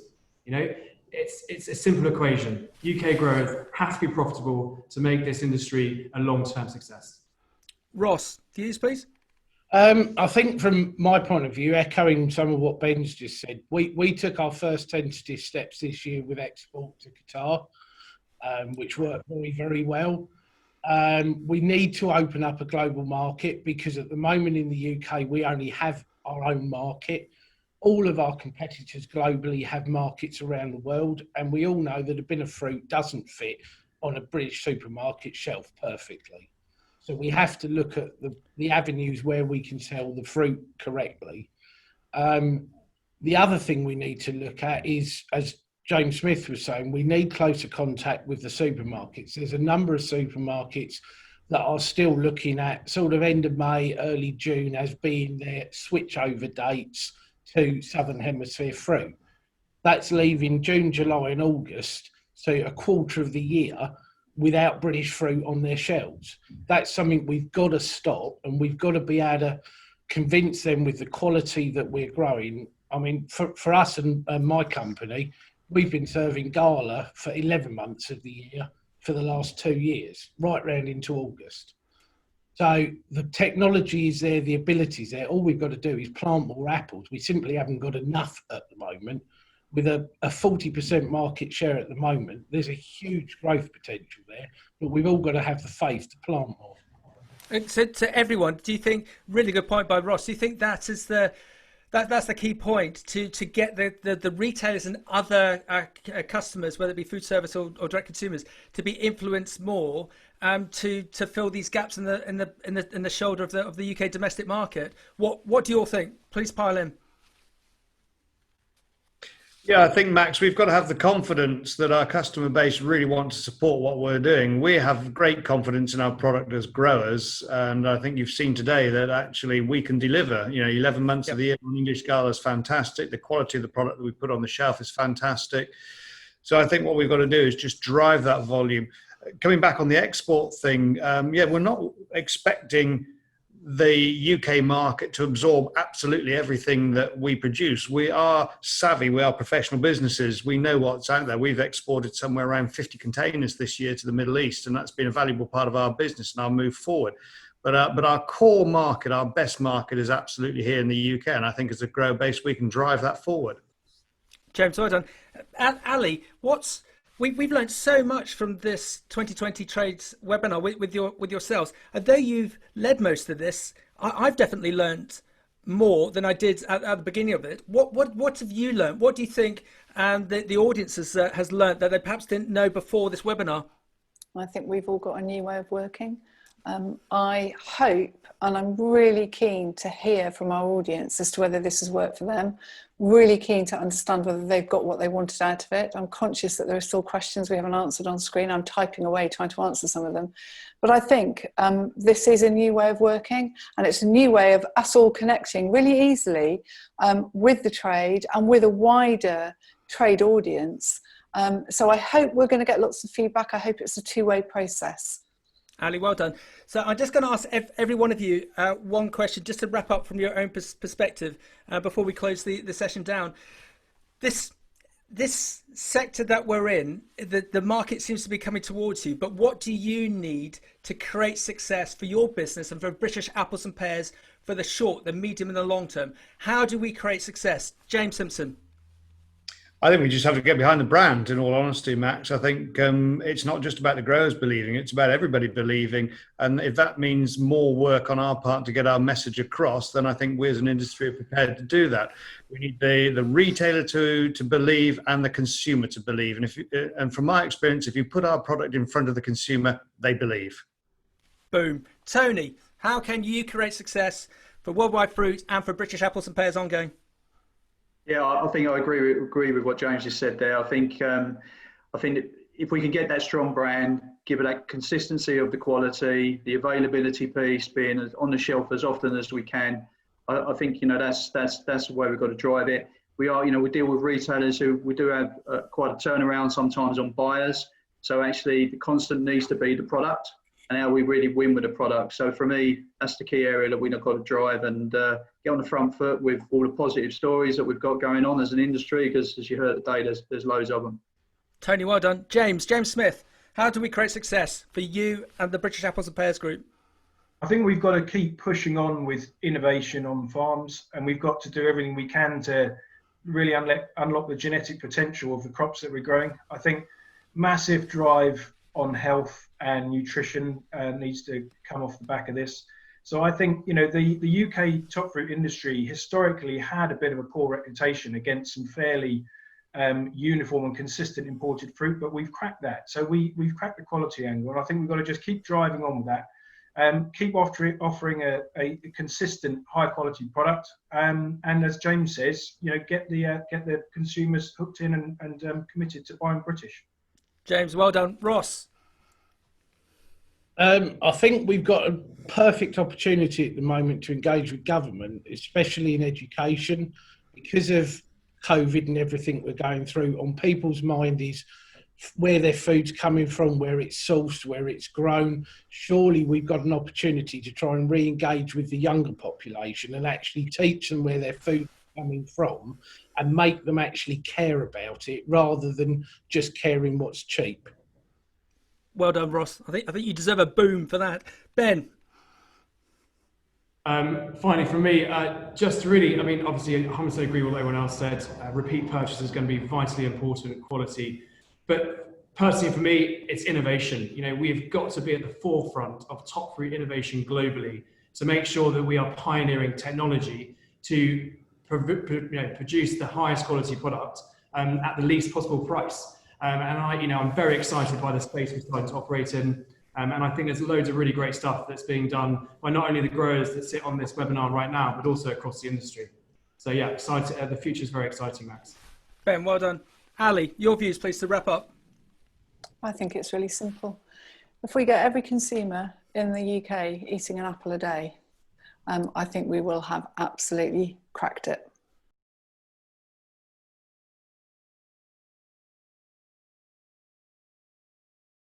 It's a simple equation. UK growers have to be profitable to make this industry a long-term success. Ross, views, please. I think from my point of view, echoing some of what Ben's just said, we took our first tentative steps this year with export to Qatar, which worked very, very well. We need to open up a global market, because at the moment in the UK, we only have our own market. All of our competitors globally have markets around the world, and we all know that a bin of fruit doesn't fit on a British supermarket shelf perfectly. So we have to look at the avenues where we can sell the fruit correctly. The other thing we need to look at is, as James Smith was saying, we need closer contact with the supermarkets. There's a number of supermarkets that are still looking at sort of end of May, early June as being their switchover dates to Southern Hemisphere fruit. That's leaving June, July and August, so a quarter of the year, without British fruit on their shelves. That's something we've got to stop, and we've got to be able to convince them with the quality that we're growing. I mean, for us and my company, we've been serving Gala for 11 months of the year for the last 2 years, right round into August. So the technology is there, the ability is there. All we've got to do is plant more apples. We simply haven't got enough at the moment. With a 40% market share at the moment, there's a huge growth potential there, but we've all got to have the faith to plant more. And so to everyone, do you think, really good point by Ross, do you think that is that's the key point, to get the retailers and other customers, whether it be food service or direct consumers, to be influenced more to fill these gaps in the shoulder of the UK domestic market? What do you all think? Please pile in. Yeah, I think, Max, we've got to have the confidence that our customer base really want to support what we're doing. We have great confidence in our product as growers, and I think you've seen today that actually we can deliver. 11 months of the year on English Gala is fantastic. The quality of the product that we put on the shelf is fantastic. So I think what we've got to do is just drive that volume. Coming back on the export thing, we're not expecting the UK market to absorb absolutely everything that we produce. We are savvy, we are professional businesses, we know what's out there. We've exported somewhere around 50 containers this year to the Middle East, and that's been a valuable part of our business and our move forward. But our core market, our best market, is absolutely here in the UK, and I think as a grower base we can drive that forward. James, well done. Ali, we've learned so much from this 2020 trades webinar with yourselves. Although you've led most of this, I've definitely learned more than I did at the beginning of it. What have you learned? What do you think the audience has learned that they perhaps didn't know before this webinar? I think we've all got a new way of working. I hope, and I'm really keen to hear from our audience as to whether this has worked for them, really keen to understand whether they've got what they wanted out of it. I'm conscious that there are still questions we haven't answered on screen. I'm typing away trying to answer some of them. But I think this is a new way of working, and it's a new way of us all connecting really easily with the trade and with a wider trade audience. So I hope we're going to get lots of feedback. I hope it's a two-way process. Ali, well done. So I'm just going to ask every one of you one question, just to wrap up from your own perspective before we close the session down. This sector that we're in, the market seems to be coming towards you, but what do you need to create success for your business and for British Apples and Pears for the short, the medium and the long term? How do we create success? James Simpson. I think we just have to get behind the brand, in all honesty, Max. I think it's not just about the growers believing, it's about everybody believing. And if that means more work on our part to get our message across, then I think we as an industry are prepared to do that. We need the retailer to believe and the consumer to believe. And from my experience, if you put our product in front of the consumer, they believe. Boom. Tony, how can you create success for Worldwide Fruit and for British Apples and Pears ongoing? Yeah, I think I agree with what James just said there. I think if we can get that strong brand, give it that consistency of the quality, the availability piece, being on the shelf as often as we can, I think that's the way we've got to drive it. We deal with retailers who we do have quite a turnaround sometimes on buyers. So actually, the constant needs to be the product and how we really win with the product. So for me, that's the key area that we've got to drive and get on the front foot with all the positive stories that we've got going on as an industry, because as you heard today, there's loads of them. Tony, well done. James Smith, how do we create success for you and the British Apples and Pears Group? I think we've got to keep pushing on with innovation on farms, and we've got to do everything we can to really unlock the genetic potential of the crops that we're growing. I think massive drive on health and nutrition needs to come off the back of this. So I think, the UK top fruit industry historically had a bit of a poor reputation against some fairly uniform and consistent imported fruit, but we've cracked that. So we've cracked the quality angle, and I think we've got to just keep driving on with that. Keep offering a consistent, high quality product, and as James says, get the consumers hooked in and committed to buying British. James, well done. Ross. I think we've got a perfect opportunity at the moment to engage with government, especially in education, because of COVID and everything we're going through. On people's mind is where their food's coming from, where it's sourced, where it's grown. Surely we've got an opportunity to try and re-engage with the younger population and actually teach them where their food's coming from and make them actually care about it rather than just caring what's cheap. Well done, Ross. I think you deserve a boom for that. Ben. Finally, from me, just really, obviously, I 100% agree with what everyone else said. Repeat purchase is going to be vitally important, quality. But personally, for me, it's innovation. We've got to be at the forefront of top fruit innovation globally to make sure that we are pioneering technology to produce the highest quality product at the least possible price. I'm very excited by the space we're starting to operate in. And I think there's loads of really great stuff that's being done by not only the growers that sit on this webinar right now, but also across the industry. So yeah, excited. The future is very exciting, Max. Ben, well done. Ali, your views, please, to wrap up. I think it's really simple. If we get every consumer in the UK eating an apple a day, I think we will have absolutely cracked it.